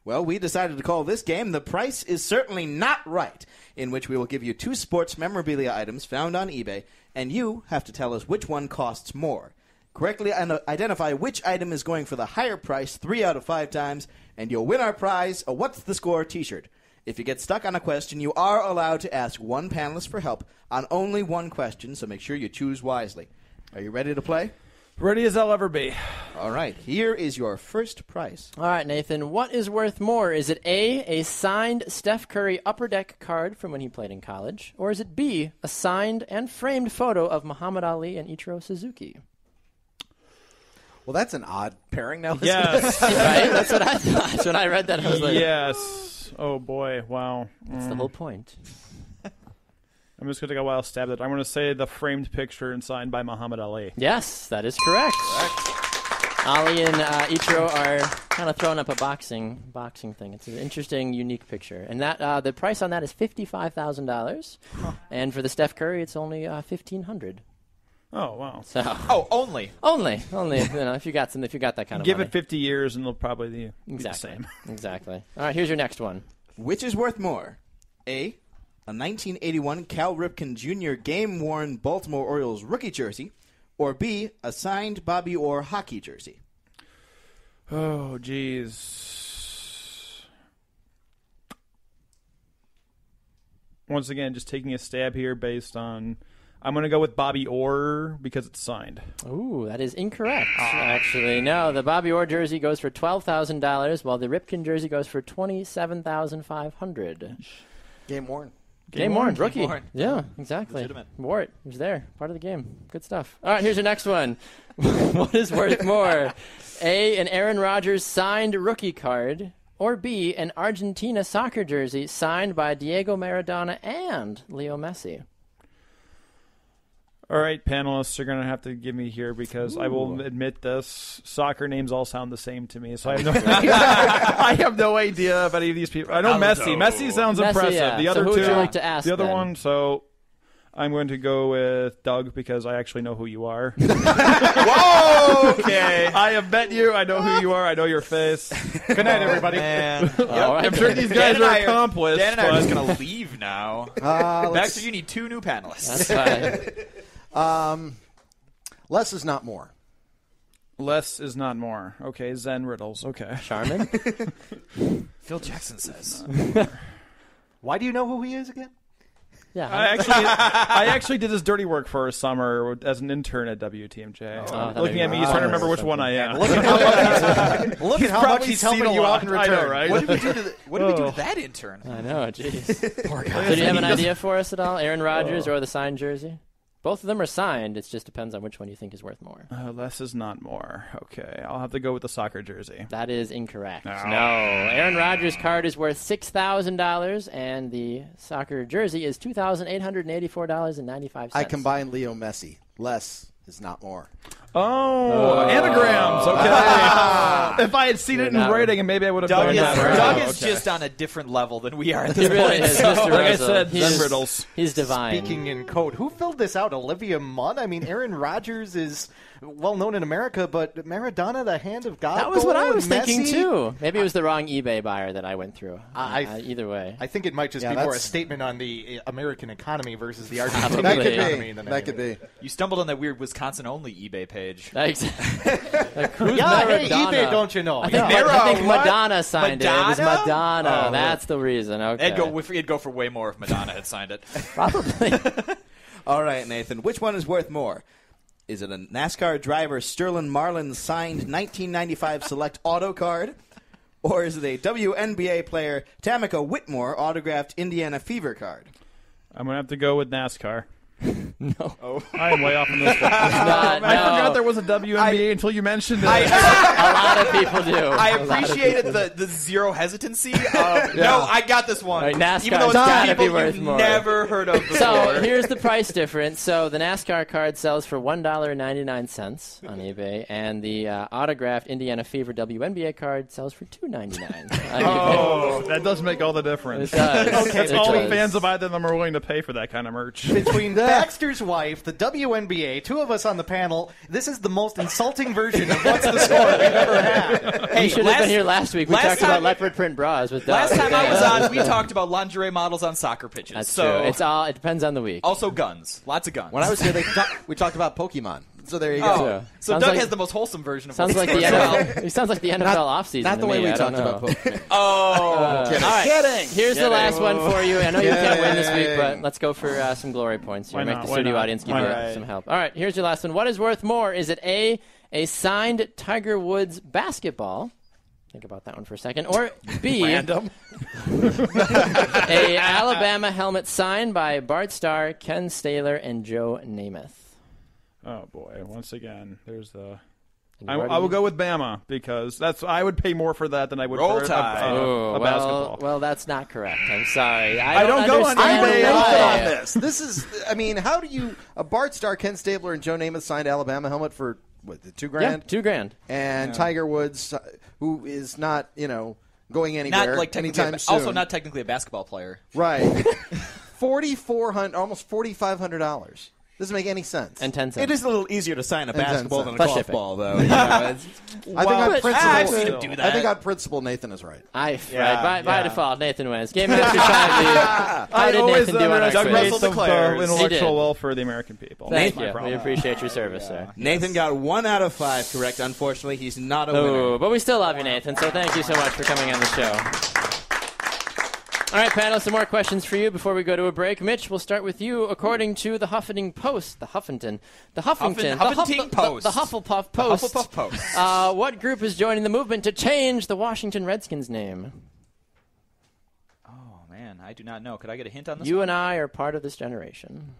Speaker 1: Well, we decided to call this game The Price is Certainly Not Right, in which we will give you 2 sports memorabilia items found on eBay, and you have to tell us which one costs more. Correctly identify which item is going for the higher price 3 out of 5 times, and you'll win our prize, a What's the Score t-shirt. If you get stuck on a question, you are allowed to ask one panelist for help on only one question, so make sure you choose wisely. Are you ready to play?
Speaker 7: Ready as I'll ever be.
Speaker 1: All right, here is your first prize.
Speaker 2: All right, Nathan, what is worth more? Is it A, signed Steph Curry Upper Deck card from when he played in college, or is it B, a signed and framed photo of Muhammad Ali and Ichiro Suzuki?
Speaker 6: Well, that's an odd pairing now.
Speaker 7: Yes.
Speaker 2: Right? That's what I thought. When I read that, I was like,
Speaker 7: Yes. Oh, boy. Wow.
Speaker 2: that's the whole point.
Speaker 7: I'm just going to take a wild stab at it. I'm going to say the framed picture and signed by Muhammad Ali.
Speaker 2: Yes, that is correct. Ali and Ichiro are kind of throwing up a boxing thing. It's an interesting, unique picture. And that the price on that is $55,000. And for the Steph Curry, it's only $1,500.
Speaker 7: Oh, wow.
Speaker 2: So
Speaker 4: only.
Speaker 2: only, if you got that kind of
Speaker 7: Give
Speaker 2: money.
Speaker 7: it 50 years and they'll probably be the same.
Speaker 2: Exactly. All right, here's your next one.
Speaker 1: Which is worth more? A 1981 Cal Ripken Jr. game-worn Baltimore Orioles rookie jersey, or B, a signed Bobby Orr hockey jersey?
Speaker 7: Oh, geez. Once again, just taking a stab here based on... I'm going to go with Bobby Orr because it's signed.
Speaker 2: Ooh, that is incorrect, actually. No, the Bobby Orr jersey goes for $12,000, while the Ripken jersey goes for $27,500.
Speaker 6: Game worn.
Speaker 2: Game worn, rookie.
Speaker 4: worn.
Speaker 2: Yeah, exactly.
Speaker 4: Legitimate.
Speaker 2: Wore it. It was there. Part of the game. Good stuff. All right, here's your next one. What is worth more? A, an Aaron Rodgers signed rookie card, or B, an Argentina soccer jersey signed by Diego Maradona and Leo Messi?
Speaker 7: All right, panelists, you're going to have to give me here because I will admit this. Soccer names all sound the same to me, so I have no I have no idea about any of these people. I know Messi. Messi sounds impressive.
Speaker 2: Yeah.
Speaker 7: The
Speaker 2: So
Speaker 7: other
Speaker 2: who
Speaker 7: two,
Speaker 2: would you like to ask
Speaker 7: the other
Speaker 2: then?
Speaker 7: one, so I'm going to go with Doug because I actually know who you are.
Speaker 4: Whoa! Okay.
Speaker 7: I have met you. I know who you are. I know your face.
Speaker 3: Good night, everybody.
Speaker 4: Man.
Speaker 2: All right,
Speaker 7: I'm sure these guys
Speaker 4: Dan and
Speaker 7: are
Speaker 4: I
Speaker 7: accomplished.
Speaker 4: Dan and I are just
Speaker 7: but-
Speaker 4: going to leave now.
Speaker 6: Let's-
Speaker 4: Baxter, you need 2 new panelists.
Speaker 2: That's fine.
Speaker 6: Less is not more.
Speaker 7: Less is not more. Okay, Zen riddles. Okay.
Speaker 2: Charmin?
Speaker 4: Phil Jackson says.
Speaker 3: Why do you know who he is again?
Speaker 2: Yeah.
Speaker 7: I actually did his dirty work for a summer as an intern at WTMJ.
Speaker 2: that
Speaker 7: Looking
Speaker 2: made
Speaker 7: at me,
Speaker 2: me
Speaker 7: he's trying to
Speaker 2: wonder
Speaker 7: remember which one I am.
Speaker 3: Look at how much he's
Speaker 7: seen
Speaker 3: helping
Speaker 7: a
Speaker 3: you
Speaker 7: lot.
Speaker 3: out in
Speaker 7: I know,
Speaker 3: return.
Speaker 7: right?
Speaker 4: What did we do to that intern?
Speaker 2: I know, jeez. Poor guy. So do you have an idea for us at all? Aaron Rodgers or the signed jersey? Both of them are signed. It just depends on which one you think is worth more.
Speaker 7: Less is not more. Okay, I'll have to go with the soccer jersey.
Speaker 2: That is incorrect.
Speaker 7: No.
Speaker 2: No. Aaron Rodgers' card is worth $6,000, and the soccer jersey is $2,884.95.
Speaker 6: I combine Leo Messi. Less is not more.
Speaker 7: Oh, anagrams. Okay. If I had seen it in
Speaker 2: not-
Speaker 7: writing, and maybe I would have
Speaker 4: Doug
Speaker 7: done
Speaker 4: is,
Speaker 7: that.
Speaker 4: Doug
Speaker 7: Oh,
Speaker 4: is
Speaker 7: okay.
Speaker 4: just on a different level than we are at
Speaker 2: He
Speaker 4: this
Speaker 2: really
Speaker 4: point.
Speaker 2: is.
Speaker 4: So-
Speaker 2: Mr.
Speaker 7: Like I
Speaker 2: Russell.
Speaker 7: said,
Speaker 2: He's-
Speaker 7: Zen riddles.
Speaker 2: He's divine.
Speaker 3: Speaking in code, who filled this out? Olivia Munn? I mean, Aaron Rodgers is well known in America, but Maradona, the hand of God.
Speaker 2: That was what
Speaker 3: goal,
Speaker 2: I was
Speaker 3: and
Speaker 2: thinking,
Speaker 3: Messi?
Speaker 2: too. Maybe it was the wrong eBay buyer that I went through. Either way.
Speaker 3: I think it might just
Speaker 6: Yeah,
Speaker 3: be more a
Speaker 6: that's-
Speaker 3: statement on the American economy versus the Argentine
Speaker 6: That could
Speaker 3: economy.
Speaker 6: be.
Speaker 3: than
Speaker 6: That could
Speaker 3: anything.
Speaker 6: be.
Speaker 4: You stumbled on that weird Wisconsin-only eBay page.
Speaker 2: Like, who's
Speaker 3: Yeah, hey,
Speaker 2: Maradona?
Speaker 3: eBay, don't you know?
Speaker 2: I think,
Speaker 3: Yeah.
Speaker 2: I think
Speaker 4: what?
Speaker 2: Madonna signed it. It was
Speaker 4: Madonna?
Speaker 2: Madonna.
Speaker 4: Oh,
Speaker 2: That's the reason. Okay.
Speaker 4: It'd go for way more if Madonna had signed it.
Speaker 2: Probably.
Speaker 1: All right, Nathan, which one is worth more? Is it a NASCAR driver Sterling Marlin's signed 1995 Select Auto card? Or is it a WNBA player Tamika Whitmore autographed Indiana Fever card?
Speaker 7: I'm going to have to go with NASCAR. No. I am way off on this one.
Speaker 2: I
Speaker 7: forgot there was a WNBA until you mentioned it.
Speaker 2: A lot of people do.
Speaker 4: I appreciated the zero hesitancy. No, I got this one.
Speaker 2: Right, NASCAR
Speaker 4: even though it's
Speaker 2: gotta be
Speaker 4: people
Speaker 2: worth
Speaker 4: you've
Speaker 2: more.
Speaker 4: never heard of before.
Speaker 2: So here's the price difference. So the NASCAR card sells for $1.99 on eBay, and the autographed Indiana Fever WNBA card sells for $2.99.
Speaker 7: Oh, that does make all the difference.
Speaker 2: It does.
Speaker 3: Okay,
Speaker 7: That's
Speaker 2: It
Speaker 7: all the
Speaker 2: does.
Speaker 7: fans of either of them are willing to pay for that kind of merch.
Speaker 3: Between Baxter's wife, the WNBA, two of us on the panel, this is the most insulting version of What's the Score we've ever had.
Speaker 2: You should have been here last week. We
Speaker 4: last
Speaker 2: talked about
Speaker 4: time-
Speaker 2: leopard print bras with
Speaker 4: Last time I was
Speaker 2: Dan.
Speaker 4: on, we talked about lingerie models on soccer pitches.
Speaker 2: That's
Speaker 4: so
Speaker 2: true. It depends on the week.
Speaker 4: also guns, lots of guns.
Speaker 6: When I was here, we talked about Pokemon. So there you go.
Speaker 2: True.
Speaker 4: So
Speaker 2: Sounds
Speaker 4: Doug
Speaker 2: like-
Speaker 4: has the most wholesome version of
Speaker 2: Sounds
Speaker 4: what's
Speaker 2: like the
Speaker 4: going on.
Speaker 2: NFL. It sounds like the NFL offseason.
Speaker 6: Not the way
Speaker 2: to me.
Speaker 6: we
Speaker 2: I don't
Speaker 6: talked
Speaker 2: know.
Speaker 6: about Pokemon.
Speaker 4: Oh,
Speaker 6: Kidding.
Speaker 2: All right.
Speaker 6: Kidding.
Speaker 2: Here's the last one for you. I know you can't win this week,
Speaker 6: Yay.
Speaker 2: but let's go for some glory points here.
Speaker 7: Why
Speaker 2: Make
Speaker 7: not?
Speaker 2: the
Speaker 7: Why
Speaker 2: studio
Speaker 7: not?
Speaker 2: audience give
Speaker 7: Why
Speaker 2: you
Speaker 7: not?
Speaker 2: some help. All right, here's your last one. What is worth more? Is it A signed Tiger Woods basketball? Think about that one for a second. Or B,
Speaker 6: Random.
Speaker 2: a Alabama helmet signed by Bart Starr, Ken Staler, and Joe Namath.
Speaker 7: Oh boy! Once again, there's the.
Speaker 2: And
Speaker 7: I
Speaker 2: you've already-
Speaker 7: will go with Bama because I would pay more for that than I would
Speaker 4: Roll
Speaker 7: for
Speaker 4: Tide.
Speaker 7: a basketball.
Speaker 2: Well, that's not correct. I'm sorry.
Speaker 7: I don't go on
Speaker 2: understand
Speaker 6: I'm
Speaker 7: eBay
Speaker 6: with
Speaker 2: why.
Speaker 6: on this. This is, I mean, how do you, a Bart Starr, Ken Stabler, and Joe Namath signed Alabama helmet for, what, $2,000?
Speaker 2: Yeah, $2,000.
Speaker 6: And Tiger Woods, who is not, going anywhere
Speaker 4: not like technically,
Speaker 6: anytime soon.
Speaker 4: also not technically a basketball player.
Speaker 6: Right. $4,400, almost $4,500. Doesn't make any sense.
Speaker 2: And 10 cents.
Speaker 1: It is a little easier to sign a
Speaker 6: And 10
Speaker 1: basketball than a
Speaker 2: Plus
Speaker 1: golf
Speaker 2: shipping.
Speaker 1: ball, though. You know, it's-
Speaker 6: I think on
Speaker 2: But
Speaker 6: principle,
Speaker 4: I've seen him do that.
Speaker 6: I think on principle, Nathan is right.
Speaker 2: By default, Nathan wins. Game Master Shively. How did Nathan do on our
Speaker 4: Doug
Speaker 2: quiz?
Speaker 4: Russell
Speaker 7: Doug
Speaker 4: declares.
Speaker 7: the
Speaker 2: He
Speaker 7: intellectual
Speaker 2: did.
Speaker 7: wealth for the American people.
Speaker 2: Thank
Speaker 7: That's my
Speaker 2: you.
Speaker 7: problem.
Speaker 2: We appreciate your service, sir.
Speaker 1: Nathan got 1 out of 5 correct. Unfortunately, he's not a winner.
Speaker 2: Oh, but we still love you, Nathan, so thank you so much for coming on the show. All right, panel, some more questions for you before we go to a break. Mitch, we'll start with you. According to the Huffington Post, the Huffington Post,
Speaker 4: The
Speaker 2: Hufflepuff Post,
Speaker 4: Hufflepuff Post.
Speaker 2: what group is joining the movement to change the Washington Redskins name?
Speaker 4: Oh man, I do not know. Could I get a hint on this?
Speaker 2: You
Speaker 4: one?
Speaker 2: and I are part of this generation.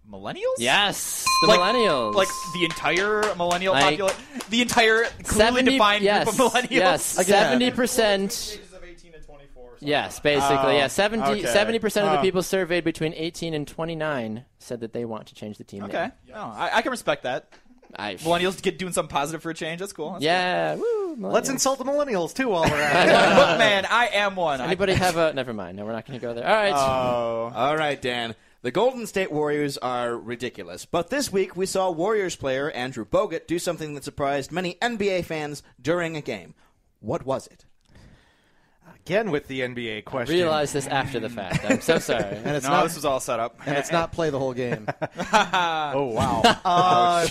Speaker 4: Millennials?
Speaker 2: Yes, the
Speaker 4: Like-
Speaker 2: millennials.
Speaker 4: Like the entire millennial
Speaker 2: Like-
Speaker 4: population, the entire clearly defined
Speaker 2: yes,
Speaker 4: group of millennials.
Speaker 2: Yes,
Speaker 6: Again.
Speaker 2: 70%.
Speaker 7: Ages of 18 and 24.
Speaker 2: Yes, basically. Yeah, 70% of the
Speaker 7: Huh.
Speaker 2: people surveyed between 18 and 29 said that they want to change the team
Speaker 4: Okay,
Speaker 2: name.
Speaker 4: no, I can respect that. Millennials get doing something positive for a change. That's cool. That's
Speaker 2: Yeah, woo.
Speaker 3: Let's
Speaker 2: millennials.
Speaker 3: insult the millennials, too, while we're at it.
Speaker 4: cool. Look, man, I am one.
Speaker 2: Anybody have a... Never mind. No, we're not going to go there. All right.
Speaker 1: All right, Dan. The Golden State Warriors are ridiculous, but this week we saw Warriors player Andrew Bogut do something that surprised many NBA fans during a game. What was it?
Speaker 3: Again with the NBA question.
Speaker 2: Realize this after the fact. I'm so sorry.
Speaker 6: And it's
Speaker 4: no,
Speaker 6: not
Speaker 4: this was all set up.
Speaker 6: and it's not play the whole game.
Speaker 3: Oh, wow.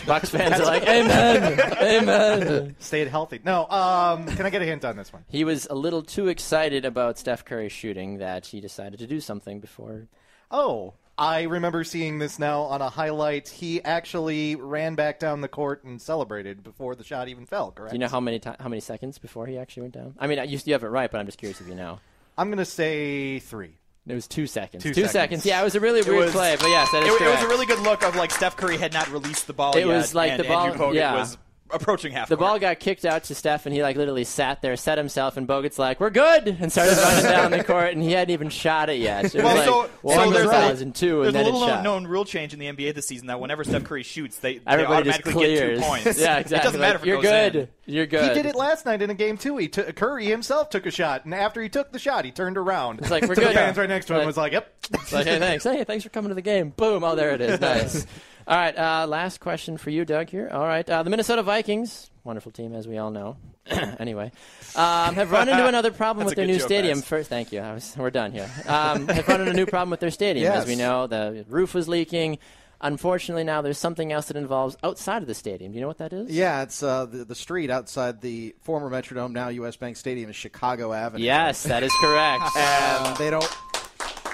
Speaker 2: Bucks fans are like, amen, amen.
Speaker 3: Stayed healthy. No, can I get a hint on this one?
Speaker 2: He was a little too excited about Steph Curry shooting that he decided to do something before.
Speaker 3: Oh, I remember seeing this now on a highlight. He actually ran back down the court and celebrated before the shot even fell, correct?
Speaker 2: Do you know how many seconds before he actually went down? I mean, you have it right, but I'm just curious if you know.
Speaker 3: I'm going to say 3.
Speaker 2: It was 2 seconds.
Speaker 3: 2
Speaker 2: 2 seconds. Yeah, it was a really weird play, but yes, that is
Speaker 4: It was
Speaker 2: correct.
Speaker 4: a really good look of like Steph Curry had not released the ball
Speaker 2: It
Speaker 4: yet.
Speaker 2: was like
Speaker 4: and
Speaker 2: the ball-
Speaker 4: Andrew Bogut
Speaker 2: yeah.
Speaker 4: was approaching half
Speaker 2: The
Speaker 4: court.
Speaker 2: ball got kicked out to Steph, and he like literally sat there, set himself, and Bogut's like, "We're good," and started running down the court, and he hadn't even shot it yet. It was like
Speaker 4: so there's
Speaker 2: 1,002, and
Speaker 4: There's
Speaker 2: then
Speaker 4: a
Speaker 2: it
Speaker 4: little
Speaker 2: shot.
Speaker 4: known rule change in the NBA this season that whenever Steph Curry shoots, they
Speaker 2: Everybody just
Speaker 4: automatically get
Speaker 2: clears.
Speaker 4: 2 points.
Speaker 2: Yeah, exactly.
Speaker 4: It doesn't matter if it
Speaker 2: You're
Speaker 4: goes
Speaker 2: good.
Speaker 4: in.
Speaker 2: You're good.
Speaker 3: He did it last night in a game, too. Curry himself took a shot, and after he took the shot, he turned around.
Speaker 2: It's like, we're
Speaker 3: to
Speaker 2: good.
Speaker 3: the fans right next to him
Speaker 2: Like-
Speaker 3: was like, yep.
Speaker 2: It's like, hey, thanks. Hey, thanks for coming to the game. Boom. Oh, there it is. Nice. All right, last question for you, Doug, here. All right, the Minnesota Vikings, wonderful team, as we all know. Anyway, have run into another problem
Speaker 4: That's
Speaker 2: with
Speaker 4: a
Speaker 2: their
Speaker 4: good
Speaker 2: new
Speaker 4: joke,
Speaker 2: stadium.
Speaker 4: guys.
Speaker 2: First, thank you. We're done here. Have run into a new problem with their stadium.
Speaker 6: Yes.
Speaker 2: As we know, the roof was leaking. Unfortunately, now there's something else that involves outside of the stadium. Do you know what that is?
Speaker 6: Yeah, it's the street outside the former Metrodome, now U.S. Bank Stadium, is Chicago Avenue.
Speaker 2: Yes, that is correct.
Speaker 6: And they don't.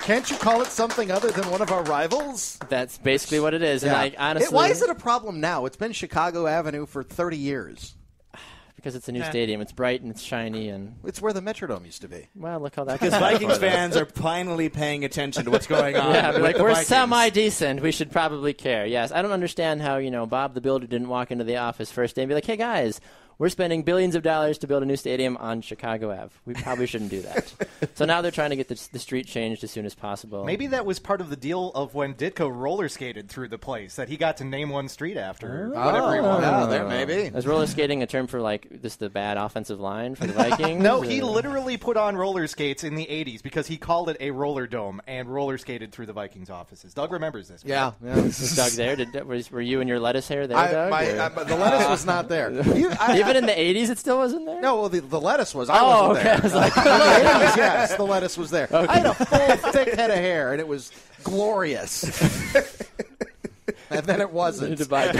Speaker 6: Can't you call it something other than one of our rivals?
Speaker 2: That's basically what it is. And
Speaker 6: Yeah.
Speaker 2: honestly,
Speaker 6: Why is it a problem now? It's been Chicago Avenue for 30 years.
Speaker 2: Because it's a new stadium. It's bright and it's shiny. And
Speaker 6: It's where the Metrodome used to be.
Speaker 2: well, look how that
Speaker 1: Because Vikings fans are finally paying attention to what's going on.
Speaker 2: Yeah,
Speaker 1: with
Speaker 2: like,
Speaker 1: the
Speaker 2: we're
Speaker 1: Vikings.
Speaker 2: semi-decent. We should probably care. Yes, I don't understand how, Bob the Builder didn't walk into the office first day and be like, hey, guys, we're spending billions of dollars to build a new stadium on Chicago Ave. We probably shouldn't do that. So now they're trying to get the street changed as soon as possible.
Speaker 3: Maybe that was part of the deal of when Ditko roller skated through the place, that he got to name one street after whatever he wanted.
Speaker 6: Yeah, there may be.
Speaker 2: Is roller skating a term for, like, just the bad offensive line for the Vikings?
Speaker 3: No, he literally put on roller skates in the 80s because he called it a roller dome and roller skated through the Vikings offices. Doug remembers this.
Speaker 6: Yeah.
Speaker 2: Was Doug there? Were you and your lettuce hair there, Doug?
Speaker 6: But the lettuce was not there.
Speaker 2: Even in the 80s, it still wasn't there?
Speaker 6: No, well, the lettuce was. I wasn't
Speaker 2: okay.
Speaker 6: there.
Speaker 2: I was like,
Speaker 6: In the 80s, yes, the lettuce was there. I had a full, thick head of hair, and it was glorious. And then it wasn't.
Speaker 2: to buy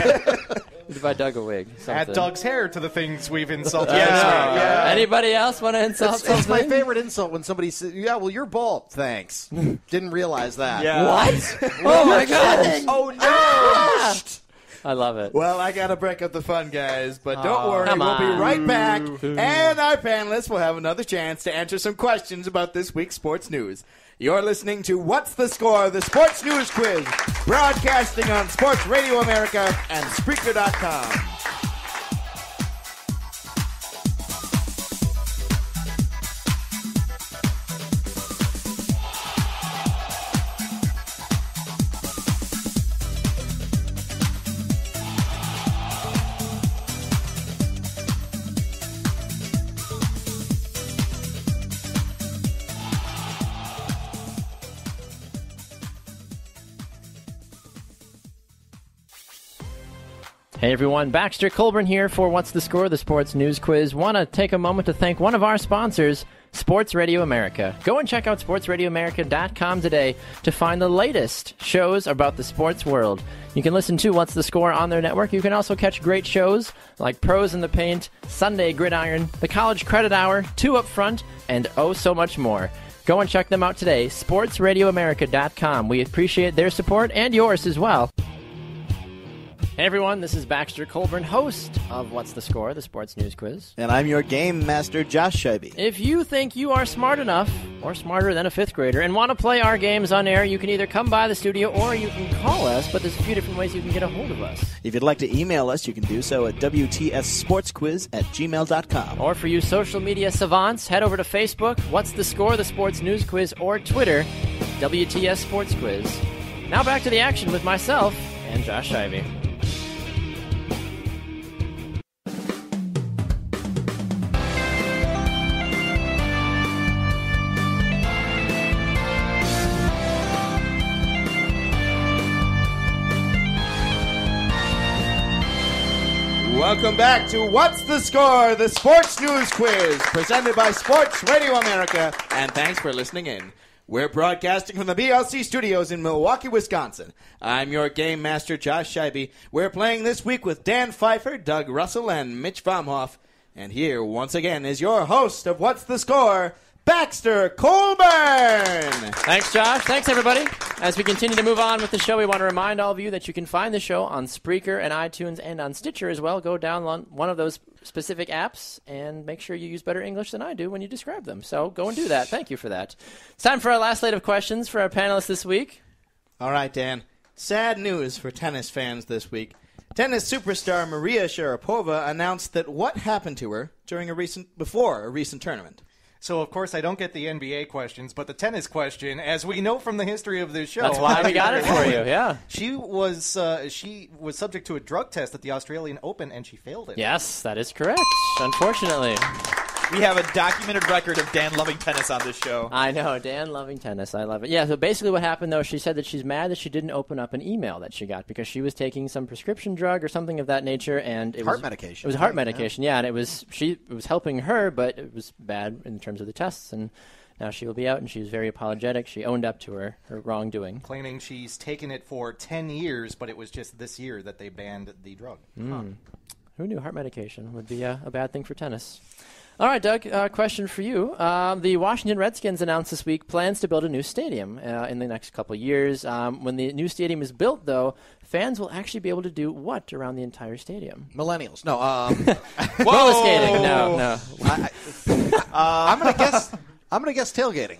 Speaker 2: Doug a wig.
Speaker 3: Add
Speaker 2: something.
Speaker 3: Doug's hair to the things we've insulted.
Speaker 6: Yeah.
Speaker 2: Anybody else want to insult
Speaker 6: It's
Speaker 2: something?
Speaker 6: my favorite insult when somebody says, yeah, well, you're bald. Thanks. Didn't realize that.
Speaker 4: Yeah.
Speaker 2: What? Oh, my God.
Speaker 6: Oh, no.
Speaker 2: I love it.
Speaker 1: Well, I got to break up the fun, guys, but don't worry.
Speaker 2: come
Speaker 1: We'll be
Speaker 2: on.
Speaker 1: right back, and our panelists will have another chance to answer some questions about this week's sports news. You're listening to What's the Score, the Sports News Quiz, broadcasting on Sports Radio America and Spreaker.com.
Speaker 2: Hey everyone, Baxter Colburn here for What's the Score, the Sports News Quiz. Want to take a moment to thank one of our sponsors, Sports Radio America. Go and check out sportsradioamerica.com today to find the latest shows about the sports world. You can listen to What's the Score on their network. You can also catch great shows like Pros in the Paint, Sunday Gridiron, the College Credit Hour, 2 Up Front, and oh so much more. Go and check them out today, sportsradioamerica.com. We appreciate their support and yours as well. Hey everyone, this is Baxter Colburn, host of What's the Score, the Sports News Quiz.
Speaker 1: And I'm your game master, Josh Scheibe.
Speaker 2: If you think you are smart enough, or smarter than a 5th grader, and want to play our games on air, you can either come by the studio or you can call us, but there's a few different ways you can get a hold of us.
Speaker 1: If you'd like to email us, you can do so at WTSSportsQuiz@gmail.com.
Speaker 2: Or for you social media savants, head over to Facebook, What's the Score, the Sports News Quiz, or Twitter, WTS Sports Quiz. Now back to the action with myself and Josh Scheibe.
Speaker 1: Welcome back to What's the Score, the Sports News Quiz, presented by Sports Radio America, and thanks for listening in. We're broadcasting from the BLC studios in Milwaukee, Wisconsin. I'm your game master, Josh Scheibe. We're playing this week with Dan Pfeifer, Doug Russell, and Mitch Vomhof. And here, once again, is your host of What's the Score, Baxter Colburn.
Speaker 2: Thanks, Josh. Thanks, everybody. As we continue to move on with the show, we want to remind all of you that you can find the show on Spreaker and iTunes and on Stitcher as well. Go download one of those specific apps and make sure you use better English than I do when you describe them. So go and do that. Thank you for that. It's time for our last slate of questions for our panelists this week.
Speaker 1: All right, Dan. Sad news for tennis fans this week. Tennis superstar Maria Sharapova announced that what happened to her before a recent tournament.
Speaker 3: So, of course, I don't get the NBA questions, but the tennis question, as we know from the history of this show.
Speaker 2: That's why we got it for you, yeah.
Speaker 3: She was subject to a drug test at the Australian Open, and she failed it.
Speaker 2: Yes, that is correct, unfortunately.
Speaker 4: We have a documented record of Dan loving tennis on this show.
Speaker 2: I know, Dan loving tennis. I love it. Yeah, so basically what happened, though, she said that she's mad that she didn't open up an email that she got because she was taking some prescription drug or something of that nature, and it was
Speaker 6: Heart medication.
Speaker 2: It was heart medication, yeah, and it was helping her, but it was bad in terms of the tests, and now she will be out, and she was very apologetic. She owned up to her wrongdoing.
Speaker 3: Claiming she's taken it for 10 years, but it was just this year that they banned the drug.
Speaker 2: Who knew heart medication would be a bad thing for tennis? All right, Doug, question for you. The Washington Redskins announced this week plans to build a new stadium in the next couple of years. When the new stadium is built, though, fans will actually be able to do what around the entire stadium?
Speaker 6: Millennials. No.
Speaker 2: Roller skating. No.
Speaker 6: I'm gonna guess tailgating.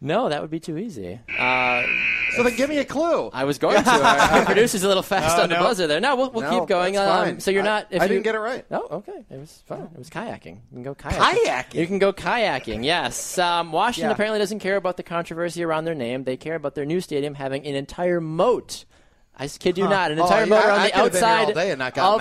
Speaker 2: No, that would be too easy.
Speaker 6: So then give me a clue.
Speaker 2: I was going to. Our producer's a little fast on the buzzer there. No, we'll keep going.
Speaker 6: That's fine.
Speaker 2: So you're not.
Speaker 6: I didn't get it right.
Speaker 2: Oh, okay. It was fun. It was kayaking. You can go kayaking. You can go kayaking. Yes. Washington apparently doesn't care about the controversy around their name. They care about their new stadium having an entire moat. I kid you not, an entire moat around the outside of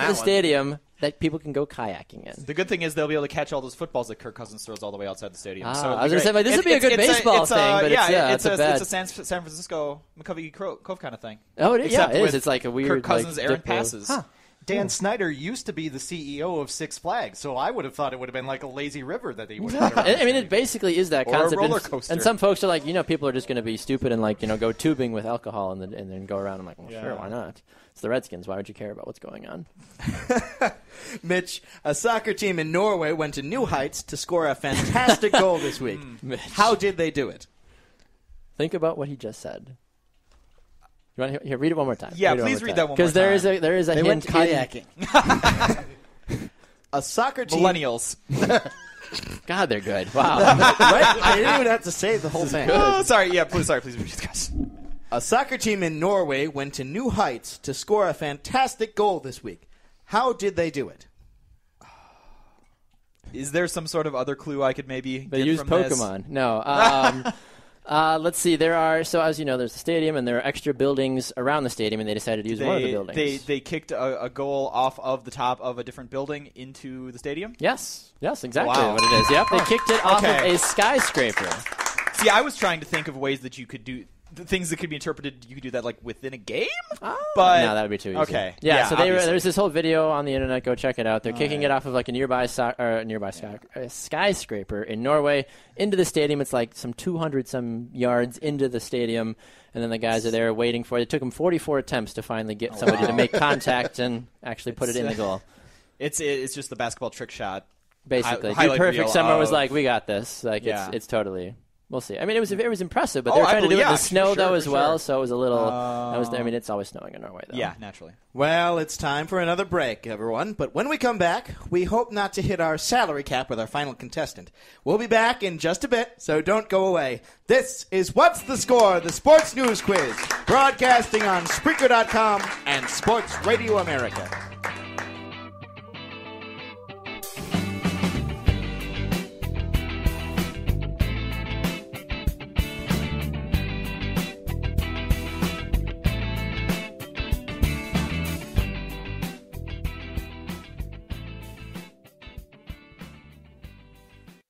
Speaker 2: the stadium that people can go kayaking in.
Speaker 4: The good thing is they'll be able to catch all those footballs that Kirk Cousins throws all the way outside the stadium. So
Speaker 2: I was going to say, this would be a good baseball thing, but it's
Speaker 4: a San Francisco McCovey Cove kind of thing.
Speaker 2: Oh, it is. It's like a weird
Speaker 4: Kirk Cousins errant passes.
Speaker 3: Huh. Dan Snyder used to be the CEO of Six Flags, so I would have thought it would have been like a lazy river that he would have.
Speaker 2: I mean, it basically is that concept.
Speaker 4: Or a roller coaster.
Speaker 2: And some folks are like, people are just going to be stupid and go tubing with alcohol and then go around. I'm like, well, sure, why not? It's the Redskins. Why would you care about what's going on?
Speaker 1: Mitch, a soccer team in Norway went to new heights to score a fantastic goal this week. How did they do it?
Speaker 2: Think about what he just said. You want to read it one more time?
Speaker 4: Yeah, please read that one more time.
Speaker 2: Because there is a
Speaker 6: hint.
Speaker 2: Went
Speaker 6: kayaking.
Speaker 1: A soccer team.
Speaker 4: Millennials.
Speaker 2: God, they're good. Wow.
Speaker 1: Right? I didn't even have to say the whole thing.
Speaker 4: Oh, sorry. Yeah, please repeat, guys.
Speaker 1: A soccer team in Norway went to new heights to score a fantastic goal this week. How did they do it?
Speaker 4: Is there some sort of other clue I could maybe
Speaker 2: They
Speaker 4: get
Speaker 2: use
Speaker 4: from
Speaker 2: Pokemon.
Speaker 4: This?
Speaker 2: No. Let's see. So as you know, there's the stadium, and there are extra buildings around the stadium, and they decided to use one of the buildings.
Speaker 4: They kicked a goal off of the top of a different building into the stadium?
Speaker 2: Yes, exactly
Speaker 4: Wow.
Speaker 2: what it is. Yep, they kicked it off of a skyscraper.
Speaker 4: See, I was trying to think of ways that you could do the things that could be interpreted. You could do that like within a game, but
Speaker 2: no, that would be too easy.
Speaker 4: Okay,
Speaker 2: yeah. So there's this whole video on the internet. Go check it out. They're kicking it off of like a nearby skyscraper in Norway into the stadium. It's like some 200 some yards into the stadium, and then the guys are there waiting for it. It took them 44 attempts to finally get somebody to make contact and actually put it in the goal.
Speaker 4: It's just the basketball trick shot.
Speaker 2: Basically, Dude Perfect Summer was like, we got this. Like it's totally. We'll see. I mean, it was impressive, but they were trying to do it in the snow, though, as well, so it was a little... it's always snowing in Norway, though.
Speaker 4: Yeah, naturally.
Speaker 1: Well, it's time for another break, everyone. But when we come back, we hope not to hit our salary cap with our final contestant. We'll be back in just a bit, so don't go away. This is What's the Score, the Sports News Quiz, broadcasting on Spreaker.com and Sports Radio America.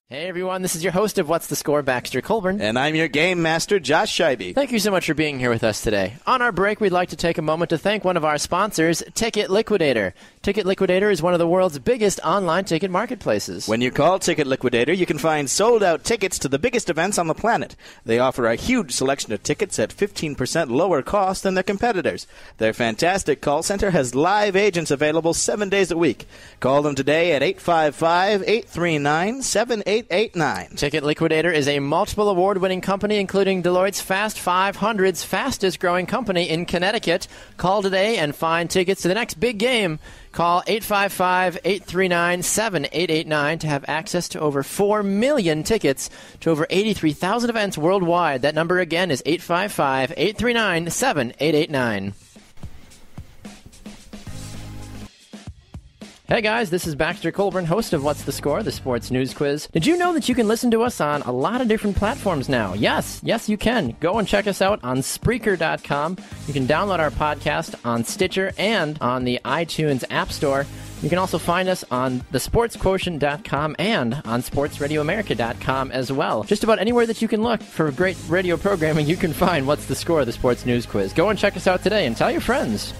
Speaker 2: Hey, everyone. This is your host of What's the Score, Baxter Colburn.
Speaker 1: And I'm your game master, Josh Scheibe.
Speaker 2: Thank you so much for being here with us today. On our break, we'd like to take a moment to thank one of our sponsors, Ticket Liquidator. Ticket Liquidator is one of the world's biggest online ticket marketplaces.
Speaker 1: When you call Ticket Liquidator, you can find sold-out tickets to the biggest events on the planet. They offer a huge selection of tickets at 15% lower cost than their competitors. Their fantastic call center has live agents available 7 days a week. Call them today at 855-839-7889.
Speaker 2: Ticket Liquidator is a multiple award-winning company, including Deloitte's Fast 500's fastest-growing company in Connecticut. Call today and find tickets to the next big game. Call 855-839-7889 to have access to over 4 million tickets to over 83,000 events worldwide. That number again is 855-839-7889. Hey guys, this is Baxter Colburn, host of What's the Score, the sports news quiz. Did you know that you can listen to us on a lot of different platforms now? Yes, you can. Go and check us out on Spreaker.com. You can download our podcast on Stitcher and on the iTunes App Store. You can also find us on thesportsquotient.com and on sportsradioamerica.com as well. Just about anywhere that you can look for great radio programming, you can find What's the Score, the sports news quiz. Go and check us out today and tell your friends.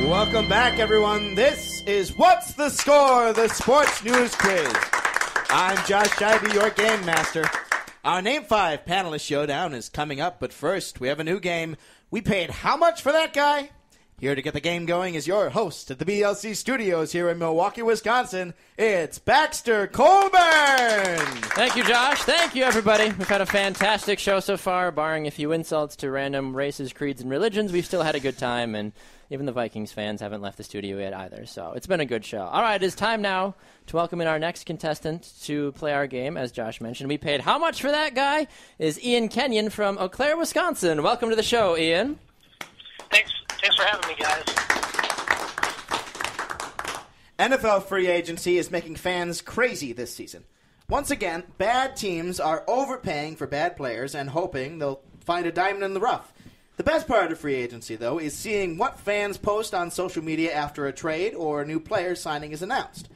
Speaker 1: Welcome back, everyone. This is What's the Score, the sports news quiz. I'm Josh Scheibe, your game master. Our Name 5 panelist showdown is coming up, but first, we have a new game. We paid how much for that guy? Here to get the game going is your host at the BLC studios here in Milwaukee, Wisconsin. It's Baxter Colburn!
Speaker 2: Thank you, Josh. Thank you, everybody. We've had a fantastic show so far, barring a few insults to random races, creeds, and religions. We've still had a good time, and even the Vikings fans haven't left the studio yet either, so it's been a good show. All right, it is time now to welcome in our next contestant to play our game. As Josh mentioned, we paid how much for that guy? Is Ian Kenyon from Eau Claire, Wisconsin. Welcome to the show, Ian.
Speaker 5: Thanks for having me, guys.
Speaker 1: NFL free agency is making fans crazy this season. Once again, bad teams are overpaying for bad players and hoping they'll find a diamond in the rough. The best part of free agency, though, is seeing what fans post on social media after a trade or a new player signing is announced.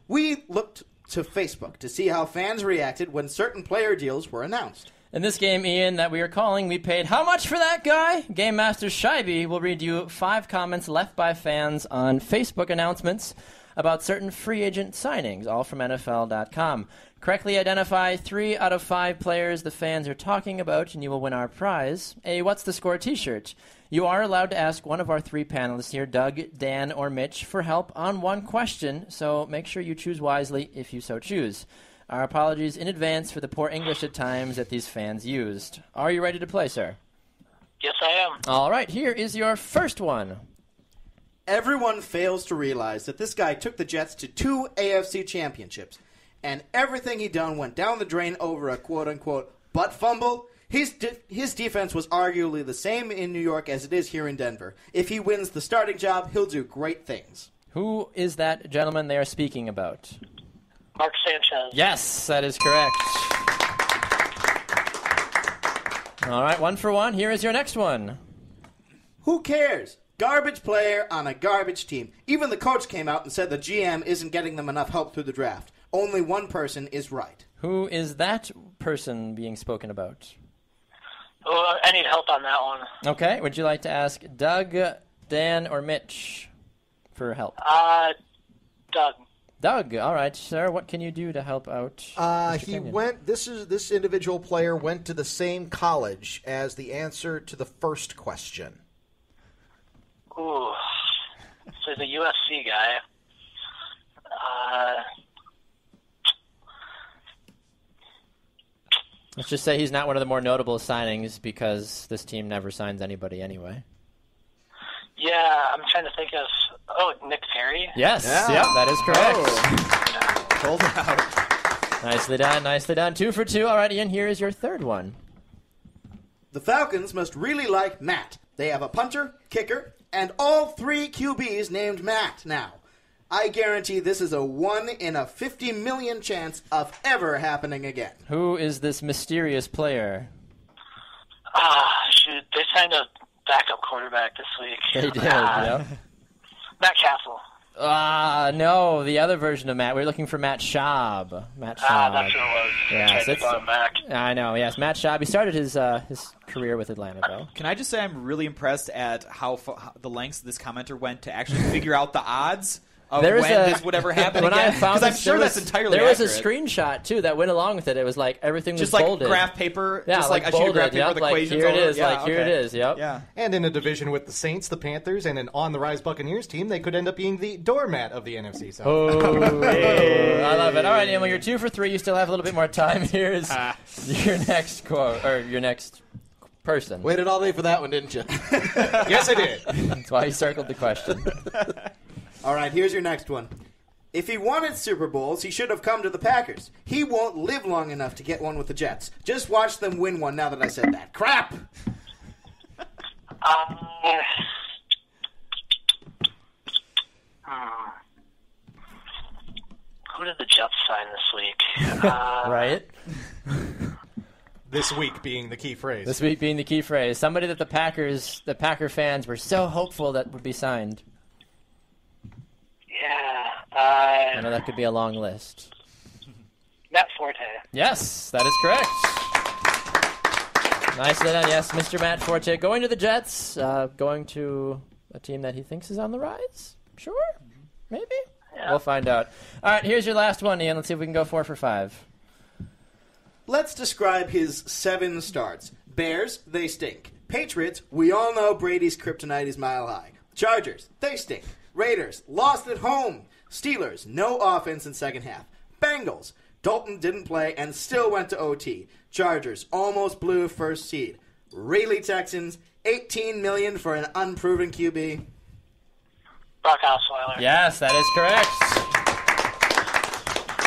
Speaker 1: We looked to Facebook to see how fans reacted when certain player deals were announced.
Speaker 2: In this game, Ian, that we are calling, we paid how much for that guy? Game Master Scheibe will read you 5 comments left by fans on Facebook announcements about certain free agent signings, all from NFL.com. Correctly identify 3 out of 5 players the fans are talking about, and you will win our prize, a What's the Score t-shirt. You are allowed to ask one of our 3 panelists here, Doug, Dan, or Mitch, for help on one question, so make sure you choose wisely if you so choose. Our apologies in advance for the poor English at times that these fans used. Are you ready to play, sir?
Speaker 5: Yes, I am.
Speaker 2: All right, here is your first one.
Speaker 1: Everyone fails to realize that this guy took the Jets to 2 AFC championships, and everything he done went down the drain over a quote-unquote butt fumble. His defense was arguably the same in New York as it is here in Denver. If he wins the starting job, he'll do great things.
Speaker 2: Who is that gentleman they are speaking about?
Speaker 5: Mark Sanchez.
Speaker 2: Yes, that is correct. All right, 1 for 1. Here is your next one.
Speaker 1: Who cares? Garbage player on a garbage team. Even the coach came out and said the GM isn't getting them enough help through the draft. Only one person is right.
Speaker 2: Who is that person being spoken about?
Speaker 5: Oh, I need help on that one.
Speaker 2: Okay, would you like to ask Doug, Dan, or Mitch for help?
Speaker 5: Doug.
Speaker 2: Doug, all right, sir. What can you do to help out?
Speaker 6: He went. This individual player went to the same college as the answer to the first question.
Speaker 5: Ooh, so he's a USC guy.
Speaker 2: Let's just say he's not one of the more notable signings because this team never signs anybody anyway.
Speaker 5: Yeah, I'm trying to think of. Oh, Nick Perry.
Speaker 2: Yes,
Speaker 1: Yeah.
Speaker 2: yep, that is correct.
Speaker 1: Hold it out.
Speaker 2: Nicely done, nicely done. 2 for 2. All right, Ian, here is your third one.
Speaker 1: The Falcons must really like Matt. They have a punter, kicker, and all 3 QBs named Matt now. I guarantee this is a 1 in a 50 million chance of ever happening again.
Speaker 2: Who is this mysterious player?
Speaker 5: Shoot, they signed a backup quarterback this week.
Speaker 2: They did, yep.
Speaker 5: Matt Castle.
Speaker 2: No, the other version of Matt. We're looking for Matt Schaub. Matt Schaub.
Speaker 5: That's who it was.
Speaker 2: Yes,
Speaker 5: Tried to
Speaker 2: it's-
Speaker 5: call him back.
Speaker 2: I know, yes. Matt Schaub. He started his career with Atlanta, though.
Speaker 4: Can I just say I'm really impressed at how the lengths this commenter went to actually figure out the odds of
Speaker 2: There
Speaker 4: when
Speaker 2: is
Speaker 4: this would ever happen
Speaker 2: when
Speaker 4: again?
Speaker 2: I found
Speaker 4: Because I'm
Speaker 2: this,
Speaker 4: sure
Speaker 2: there
Speaker 4: that's
Speaker 2: was-
Speaker 4: entirely
Speaker 2: There was a
Speaker 4: accurate.
Speaker 2: screenshot, too, that went along with it. It was like everything
Speaker 4: Just
Speaker 2: was
Speaker 4: like
Speaker 2: bolded.
Speaker 4: graph paper,
Speaker 2: Yeah,
Speaker 4: just like a sheet
Speaker 2: bolded,
Speaker 4: of graph paper
Speaker 2: yep,
Speaker 4: with
Speaker 2: like,
Speaker 4: equations
Speaker 2: here it
Speaker 4: all over.
Speaker 2: is,
Speaker 4: Yeah,
Speaker 2: like, here it
Speaker 4: okay.
Speaker 2: is, yep.
Speaker 4: Yeah.
Speaker 3: And in a division with the Saints, the Panthers, and an on-the-rise Buccaneers team, they could end up being the doormat of the NFC South.
Speaker 2: Oh, I love it. All right, Ian, well, you're 2 for 3. You still have a little bit more time. Here's your next quote, or your next person.
Speaker 6: Waited all day for that one, didn't you?
Speaker 3: Yes, I did.
Speaker 2: That's why he circled the question.
Speaker 1: All right, here's your next one. If he wanted Super Bowls, he should have come to the Packers. He won't live long enough to get one with the Jets. Just watch them win one now that I said that. Crap!
Speaker 5: Who did the Jets sign this week?
Speaker 2: Right?
Speaker 3: This week being the key phrase.
Speaker 2: This week being the key phrase. Somebody that the Packer fans were so hopeful that would be signed.
Speaker 5: Yeah.
Speaker 2: I know that could be a long list.
Speaker 5: Matt Forte.
Speaker 2: Yes, that is correct. Nicely done. Yes, Mr. Matt Forte going to the Jets, going to a team that he thinks is on the rise. Sure, maybe. We'll find out. All right, here's your last one, Ian. Let's see if we can go 4 for 5.
Speaker 1: Let's describe his 7 starts. Bears, they stink. Patriots, we all know Brady's kryptonite is mile high. Chargers, they stink. Raiders, lost at home. Steelers, no offense in second half. Bengals, Dalton didn't play and still went to OT. Chargers, almost blew first seed. Really, Texans, $18 million for an unproven QB.
Speaker 5: Brock Osweiler.
Speaker 2: Yes, that is correct.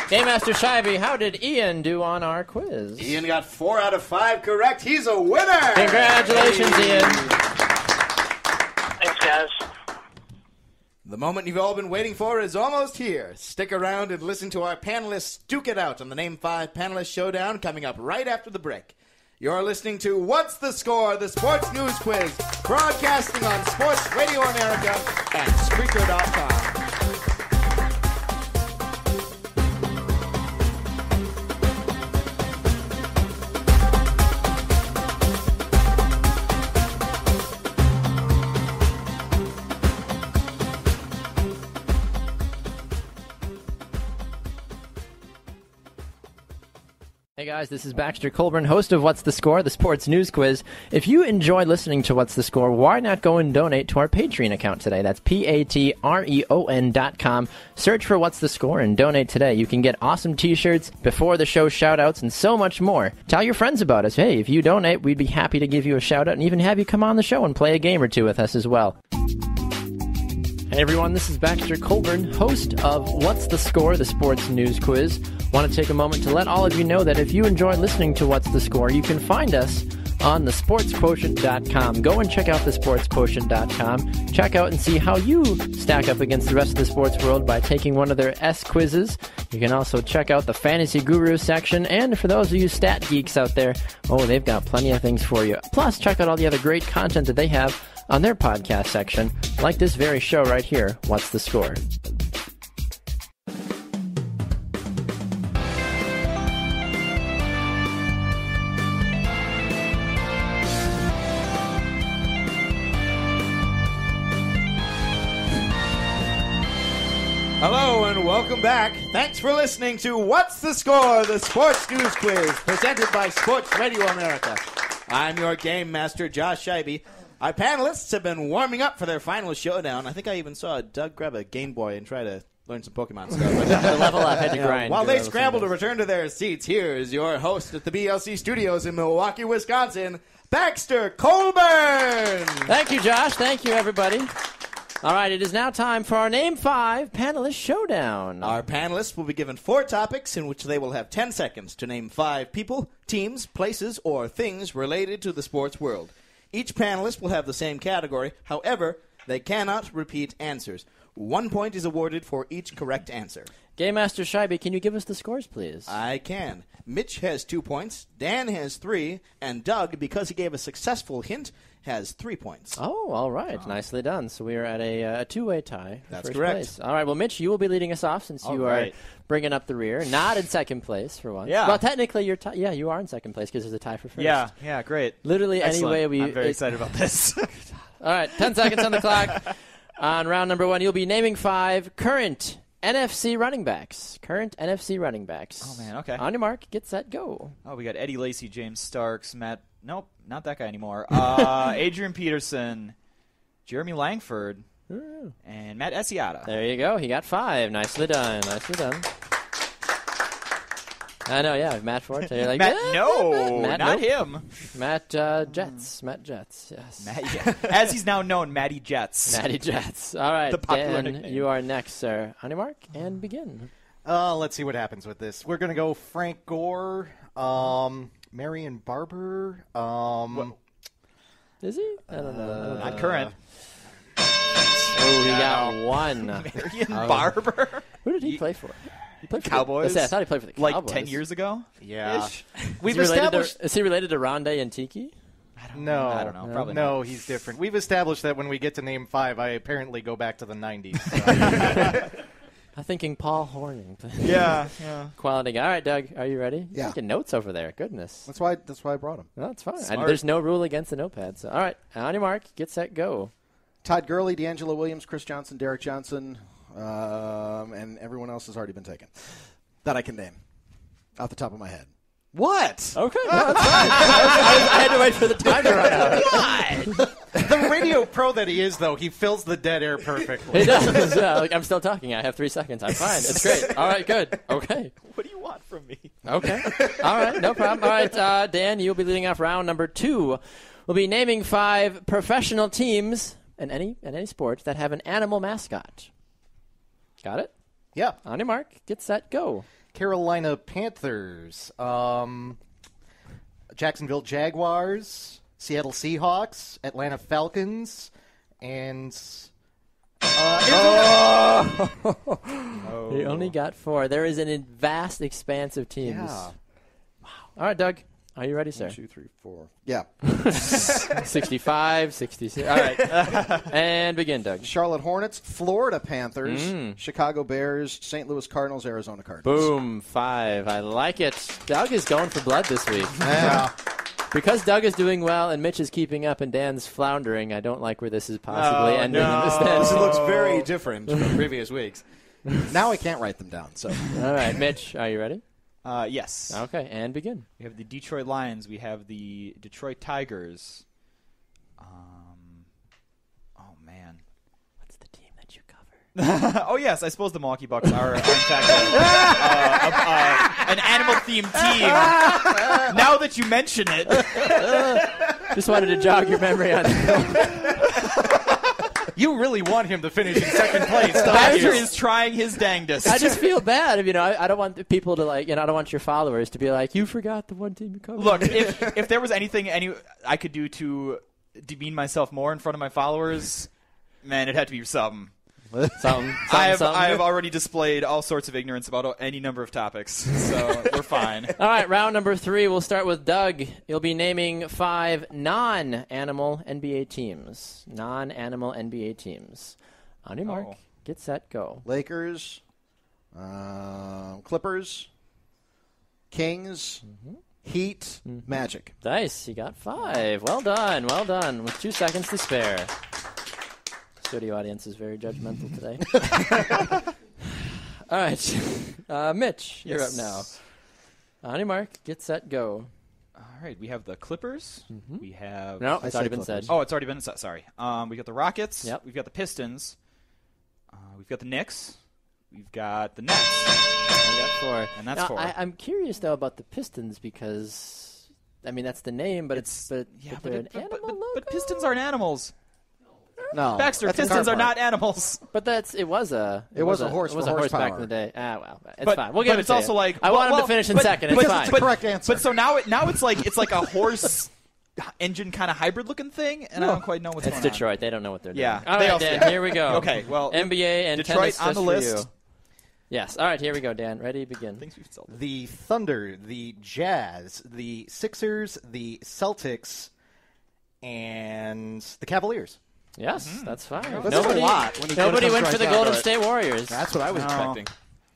Speaker 2: Game Master Shivey, how did Ian do on our quiz?
Speaker 1: Ian got 4 out of 5 correct. He's a winner!
Speaker 2: Congratulations, Ian.
Speaker 5: Thanks, guys.
Speaker 1: The moment you've all been waiting for is almost here. Stick around and listen to our panelists duke it out on the Name 5 Panelist Showdown coming up right after the break. You're listening to What's the Score, the Sports News Quiz, broadcasting on Sports Radio America and Spreaker.com.
Speaker 2: Hey guys, this is Baxter Colburn, host of What's the Score, the sports news quiz. If you enjoy listening to What's the Score, why not go and donate to our Patreon account today? That's patreon.com. Search for What's the Score and donate today. You can get awesome t-shirts, before the show shout-outs, and so much more. Tell your friends about us. Hey, if you donate, we'd be happy to give you a shout-out and even have you come on the show and play a game or two with us as well. Hey everyone, this is Baxter Colburn, host of What's the Score, the sports news quiz. Want to take a moment to let all of you know that if you enjoy listening to What's the Score, you can find us on thesportsquotient.com. Go and check out thesportsquotient.com. Check out and see how you stack up against the rest of the sports world by taking one of their S quizzes. You can also check out the Fantasy Guru section, and for those of you stat geeks out there, they've got plenty of things for you. Plus, check out all the other great content that they have on their podcast section, like this very show right here, What's the Score?
Speaker 1: Hello and welcome back. Thanks for listening to What's the Score, the sports news quiz, presented by Sports Radio America. I'm your game master, Josh Scheibe. Our panelists have been warming up for their final showdown. I think I even saw Doug grab a Game Boy and try to learn some Pokemon stuff.
Speaker 2: The level up, had to grind.
Speaker 1: While they scramble to return to their seats, here is your host at the BLC Studios in Milwaukee, Wisconsin, Baxter Colburn.
Speaker 2: Thank you, Josh. Thank you, everybody. All right, it is now time for our Name 5 Panelist Showdown.
Speaker 1: Our panelists will be given 4 topics in which they will have 10 seconds to name 5 people, teams, places, or things related to the sports world. Each panelist will have the same category. However, they cannot repeat answers. 1 point is awarded for each correct answer.
Speaker 2: Game Master Scheibe, can you give us the scores, please?
Speaker 1: I can. Mitch has 2 points, Dan has 3, and Doug, because he gave a successful hint, has 3 points.
Speaker 2: Oh, all right. Nicely done. So we are at a two-way tie.
Speaker 1: That's
Speaker 2: first
Speaker 1: correct.
Speaker 2: Place. All right. Well, Mitch, you will be leading us off since you are bringing up the rear. Not in second place for once.
Speaker 4: Yeah.
Speaker 2: Well, technically, you're you are in second place because there's a tie for first.
Speaker 4: Yeah, great.
Speaker 2: Literally,
Speaker 4: Excellent.
Speaker 2: any way
Speaker 4: I'm very excited about this.
Speaker 2: All right. 10 seconds on the clock. On round number 1, you'll be naming 5 current NFC running backs. Current NFC running backs.
Speaker 4: Oh, man, okay.
Speaker 2: On your mark, get set, go.
Speaker 4: Oh, we got Eddie Lacy, James Starks, Nope, not that guy anymore. Adrian Peterson, Jeremy Langford, and Matt Esiata.
Speaker 2: There you go. He got 5. Nicely done. Nicely done. I know, yeah. Matt Forte. You're like,
Speaker 4: Matt,
Speaker 2: Matt,
Speaker 4: not him.
Speaker 2: Matt Jets. Matt Jets, yes.
Speaker 4: As he's now known, Matty Jets.
Speaker 2: Matty Jets. All right,
Speaker 4: The popular
Speaker 2: Dan,
Speaker 4: nickname.
Speaker 2: you are next, sir. On your mark, and begin.
Speaker 3: Let's see what happens with this. We're going to go Frank Gore, Marion Barber.
Speaker 2: Is he? I don't know.
Speaker 4: Not current.
Speaker 2: Oh, he got 1.
Speaker 4: Marion Barber.
Speaker 2: Who did he play for? He played for
Speaker 4: Cowboys?
Speaker 2: I thought he played for the Cowboys.
Speaker 4: Like 10 years ago?
Speaker 3: Yeah.
Speaker 2: Is he related to Rondé and Tiki?
Speaker 3: No.
Speaker 4: I don't know. Probably
Speaker 3: no, he's different. We've established that when we get to name 5, I apparently go back to the 90s. So.
Speaker 2: I'm thinking Paul Horning.
Speaker 4: Yeah.
Speaker 2: Quality guy. All right, Doug, are you ready?
Speaker 6: Yeah.
Speaker 2: You're taking notes over there. Goodness.
Speaker 6: That's why I brought him.
Speaker 2: No, that's fine.
Speaker 4: Smart.
Speaker 2: There's no rule against the notepad. So, all right, on your mark, get set, go.
Speaker 6: Todd Gurley, D'Angelo Williams, Chris Johnson, Derek Johnson, and everyone else has already been taken that I can name off the top of my head. What?
Speaker 2: Okay, no, that's fine. I had to wait for the time to run out.
Speaker 3: The radio pro that he is, though, he fills the dead air perfectly.
Speaker 2: He does. Yeah, like, I'm still talking. I have 3 seconds. I'm fine. It's great. All right, good. Okay.
Speaker 4: What do you want from me?
Speaker 2: Okay. All right, no problem. All right, Dan, you'll be leading off round number 2. We'll be naming 5 professional teams in any sport that have an animal mascot. Got it?
Speaker 3: Yeah.
Speaker 2: On your mark, get set, go.
Speaker 3: Carolina Panthers, Jacksonville Jaguars, Seattle Seahawks, Atlanta Falcons, and
Speaker 2: You only got 4. There is an vast expanse of teams.
Speaker 3: Yeah.
Speaker 2: Wow. All right, Doug. Are you ready, sir?
Speaker 6: 1, 2, 3, 4. Yeah.
Speaker 2: 65, 66. All right. And begin, Doug.
Speaker 6: Charlotte Hornets, Florida Panthers, Chicago Bears, St. Louis Cardinals, Arizona Cardinals.
Speaker 2: Boom. 5. I like it. Doug is going for blood this week.
Speaker 3: yeah.
Speaker 2: Because Doug is doing well and Mitch is keeping up and Dan's floundering, I don't like where this is possibly ending in this
Speaker 1: This
Speaker 2: then.
Speaker 1: looks very different from previous weeks.
Speaker 6: Now I can't write them down. So
Speaker 2: All right, Mitch, are you ready?
Speaker 4: Yes.
Speaker 2: Okay, and begin.
Speaker 4: We have the Detroit Lions. We have the Detroit Tigers. Oh, man.
Speaker 2: What's the team that you cover?
Speaker 4: Oh, yes. I suppose the Milwaukee Bucks are in fact, an animal-themed team. Now that you mention it.
Speaker 2: Just wanted to jog your memory on
Speaker 3: You really want him to finish in second place, don't
Speaker 4: Badger
Speaker 3: you?
Speaker 4: is trying his dangdest.
Speaker 2: I just feel bad. I don't want people to I don't want your followers to be like, you forgot the one team you covered.
Speaker 4: Look, if there was anything I could do to demean myself more in front of my followers, man, it had to be something. I have already displayed all sorts of ignorance about any number of topics, so we're fine.
Speaker 2: All right, round number 3. We'll start with Doug. You'll be naming 5 non-animal NBA teams. Non-animal NBA teams. On your mark, get set, go.
Speaker 6: Lakers, Clippers, Kings, Heat, Magic.
Speaker 2: Nice, you got 5. Well done, well done. With 2 seconds to spare. Studio audience is very judgmental today. All right. Mitch, you're up now. On your mark, get set, go.
Speaker 4: All right, we have the Clippers. We have...
Speaker 2: No, it's
Speaker 6: I
Speaker 2: already
Speaker 6: said
Speaker 2: been said.
Speaker 4: Oh, it's already been said. Sorry. We got the Rockets.
Speaker 2: Yep.
Speaker 4: We've got the Pistons. We've got the Knicks. We've got the Nets.
Speaker 2: You got 4.
Speaker 4: And that's
Speaker 2: now,
Speaker 4: 4.
Speaker 2: I'm curious, though, about the Pistons because, that's the name, but they're an animal logo?
Speaker 4: But Pistons aren't animals.
Speaker 6: No,
Speaker 4: Baxter,
Speaker 6: that's a
Speaker 4: Pistons
Speaker 6: car
Speaker 4: are
Speaker 6: part.
Speaker 4: not animals.
Speaker 2: But it was a
Speaker 6: horse
Speaker 2: It was
Speaker 6: for
Speaker 2: a horse back
Speaker 6: horsepower.
Speaker 2: in the day. Well, it's
Speaker 4: But-
Speaker 2: fine. We'll
Speaker 4: but
Speaker 2: give it
Speaker 4: it's
Speaker 2: to
Speaker 4: also
Speaker 2: you.
Speaker 4: like-
Speaker 2: I want him
Speaker 4: well,
Speaker 2: to finish in
Speaker 4: but-
Speaker 2: second.
Speaker 4: but
Speaker 2: It's
Speaker 4: that's
Speaker 2: fine.
Speaker 6: the correct answer.
Speaker 4: But so now it's like a horse engine kind of hybrid looking thing, and I don't quite know what's
Speaker 2: It's
Speaker 4: going
Speaker 2: Detroit. They don't know what they're doing.
Speaker 4: Yeah,
Speaker 2: All
Speaker 4: they
Speaker 2: right,
Speaker 4: also-
Speaker 2: Dan, here we go.
Speaker 4: Okay, well,
Speaker 2: NBA and
Speaker 4: Detroit
Speaker 2: tennis
Speaker 4: on
Speaker 2: just
Speaker 4: the
Speaker 2: for
Speaker 4: list.
Speaker 2: you. Yes. All right, here we go, Dan. Ready? Begin.
Speaker 4: on. Things we've sold.
Speaker 3: The Thunder, the Jazz, the Sixers, the Celtics, and the Cavaliers.
Speaker 2: Yes, that's fine.
Speaker 6: That's a lot when you
Speaker 2: Nobody
Speaker 6: come
Speaker 2: went for
Speaker 6: right
Speaker 2: the
Speaker 6: down
Speaker 2: Golden
Speaker 6: to it.
Speaker 2: State Warriors.
Speaker 1: That's what I was expecting.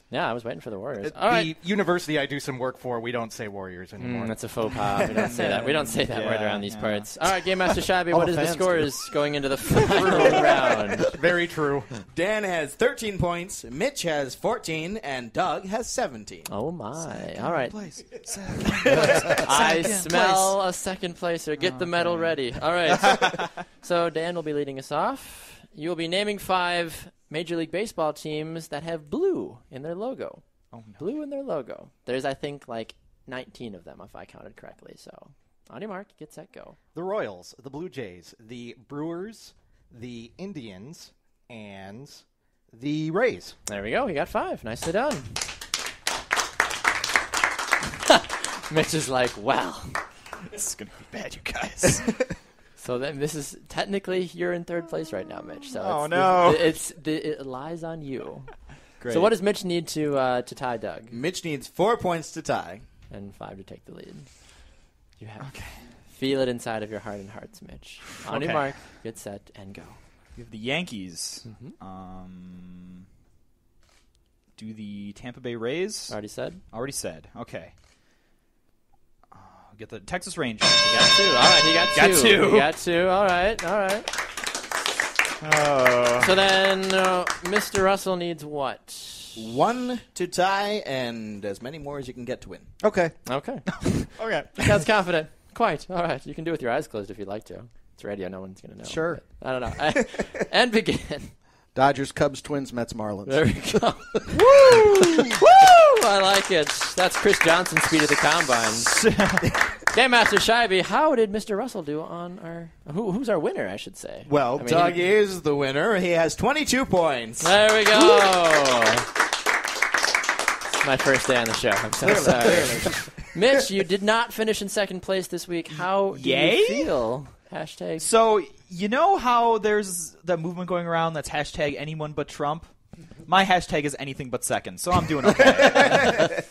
Speaker 2: Yeah, I was waiting for the Warriors. All
Speaker 3: The
Speaker 2: right.
Speaker 3: university I do some work for, we don't say Warriors anymore.
Speaker 2: That's a faux pas. We don't say that. We don't say that word around these
Speaker 4: yeah.
Speaker 2: parts. All right, Game Master Shabby,
Speaker 6: All
Speaker 2: what
Speaker 6: the
Speaker 2: is the
Speaker 6: fans
Speaker 2: scores going into the final round?
Speaker 3: Very true.
Speaker 1: Dan has 13 points, Mitch has 14, and Doug has 17.
Speaker 2: Oh, my. All right.
Speaker 4: Place.
Speaker 2: I smell a second placer. Get the medal ready. All right. So Dan will be leading us off. You'll be naming 5 Major League Baseball teams that have blue in their logo.
Speaker 4: Oh, no.
Speaker 2: Blue in their logo. There's, I think, like 19 of them, if I counted correctly. So, on your mark, get set, go.
Speaker 3: The Royals, the Blue Jays, the Brewers, the Indians, and the Rays.
Speaker 2: There we go. You got 5. Nicely done. Mitch is like, well.
Speaker 4: This is gonna be bad, you guys.
Speaker 2: So then this is technically you're in 3rd place right now, Mitch. So
Speaker 4: Oh,
Speaker 2: it's,
Speaker 4: no.
Speaker 2: it lies on you.
Speaker 4: Great.
Speaker 2: So what does Mitch need to tie Doug?
Speaker 1: Mitch needs 4 points to tie.
Speaker 2: And 5 to take the lead. You have feel it inside of your heart and hearts, Mitch. On your
Speaker 4: Okay.
Speaker 2: mark, get set, and go.
Speaker 4: We have the Yankees. Do the Tampa Bay Rays?
Speaker 2: Already said.
Speaker 4: Already said. Okay. Get the Texas Rangers.
Speaker 2: You got 2. All right, he got 2.
Speaker 4: Got 2.
Speaker 2: He got 2. All right. All right. So then, Mr. Russell needs what?
Speaker 1: 1 to tie, and as many more as you can get to win.
Speaker 6: Okay.
Speaker 2: Okay.
Speaker 4: Okay.
Speaker 2: Sounds confident. Quite. All right. You can do it with your eyes closed if you'd like to. It's radio. No one's going to know.
Speaker 6: Sure.
Speaker 2: I don't know. And begin.
Speaker 6: Dodgers, Cubs, Twins, Mets, Marlins.
Speaker 2: There we go. Woo! Woo! I like it. That's Chris Johnson's speed of the combine. Game Master Scheibe, how did Mr. Russell do on our... Who's our winner, I should say?
Speaker 1: Well, Doug is the winner. He has 22 points.
Speaker 2: There we go. It's my first day on the show. I'm so sorry. Mitch, you did not finish in second place this week. How do you feel? Hashtag.
Speaker 4: So, you know how there's that movement going around that's hashtag anyone but Trump? My hashtag is anything but second, so I'm doing okay.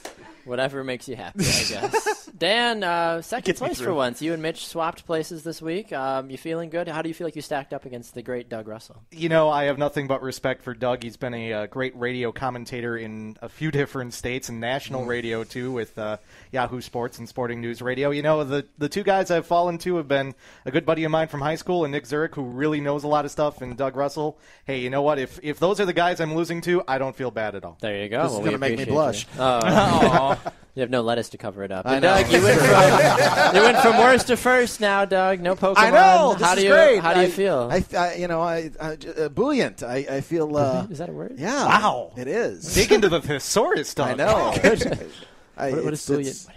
Speaker 2: Whatever makes you happy, I guess. Dan, second place for once. You and Mitch swapped places this week. You feeling good? How do you feel like you stacked up against the great Doug Russell?
Speaker 3: You know, I have nothing but respect for Doug. He's been a great radio commentator in a few different states and national radio, too, with Yahoo Sports and Sporting News Radio. You know, the two guys I've fallen to have been a good buddy of mine from high school and Nick Zurich, who really knows a lot of stuff, and Doug Russell. Hey, you know what? If those are the guys I'm losing to, I don't feel bad at all.
Speaker 2: There you go.
Speaker 6: This is going to make me blush.
Speaker 2: You have no lettuce to cover it up. But Doug, you went from worst to first now, Doug. No Pokemon.
Speaker 6: I know.
Speaker 2: How do you feel?
Speaker 6: Buoyant. I feel.
Speaker 2: Is that a word?
Speaker 6: Yeah.
Speaker 3: Wow.
Speaker 6: It is.
Speaker 3: Dig into the thesaurus, Doug.
Speaker 6: I know.
Speaker 2: What does bouillon mean?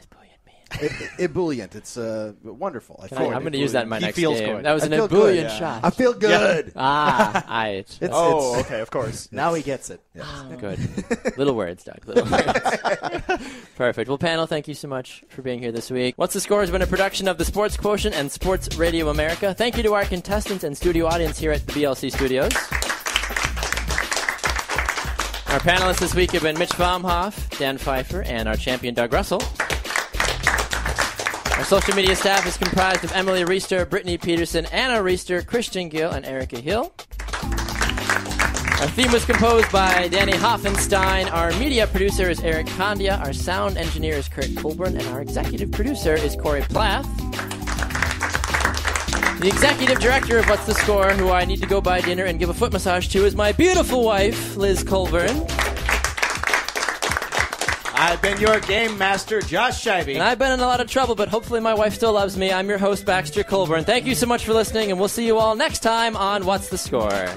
Speaker 6: Ebullient. It's wonderful.
Speaker 2: I'm going to use that in my next
Speaker 3: feels
Speaker 2: game.
Speaker 3: good.
Speaker 2: That was an ebullient shot.
Speaker 6: I feel good.
Speaker 2: Yeah.
Speaker 4: Okay, of course.
Speaker 6: Now he gets it.
Speaker 2: Good. Little words, Doug. Little words. Perfect. Well, panel, thank you so much for being here this week. What's the Score has been a production of the Sports Quotient and Sports Radio America. Thank you to our contestants and studio audience here at the BLC Studios. Our panelists this week have been Mitch Vomhof, Dan Pfeifer, and our champion, Doug Russell. Our social media staff is comprised of Emily Reister, Brittany Peterson, Anna Reister, Christian Gill, and Erica Hill. Our theme was composed by Danny Hoffenstein. Our media producer is Eric Condia. Our sound engineer is Kurt Colburn. And our executive producer is Corey Plath. The executive director of What's the Score, who I need to go buy dinner and give a foot massage to, is my beautiful wife, Liz Colburn.
Speaker 1: I've been your game master, Josh Scheibe.
Speaker 2: And I've been in a lot of trouble, but hopefully my wife still loves me. I'm your host, Baxter Colburn. Thank you so much for listening, and we'll see you all next time on What's the Score?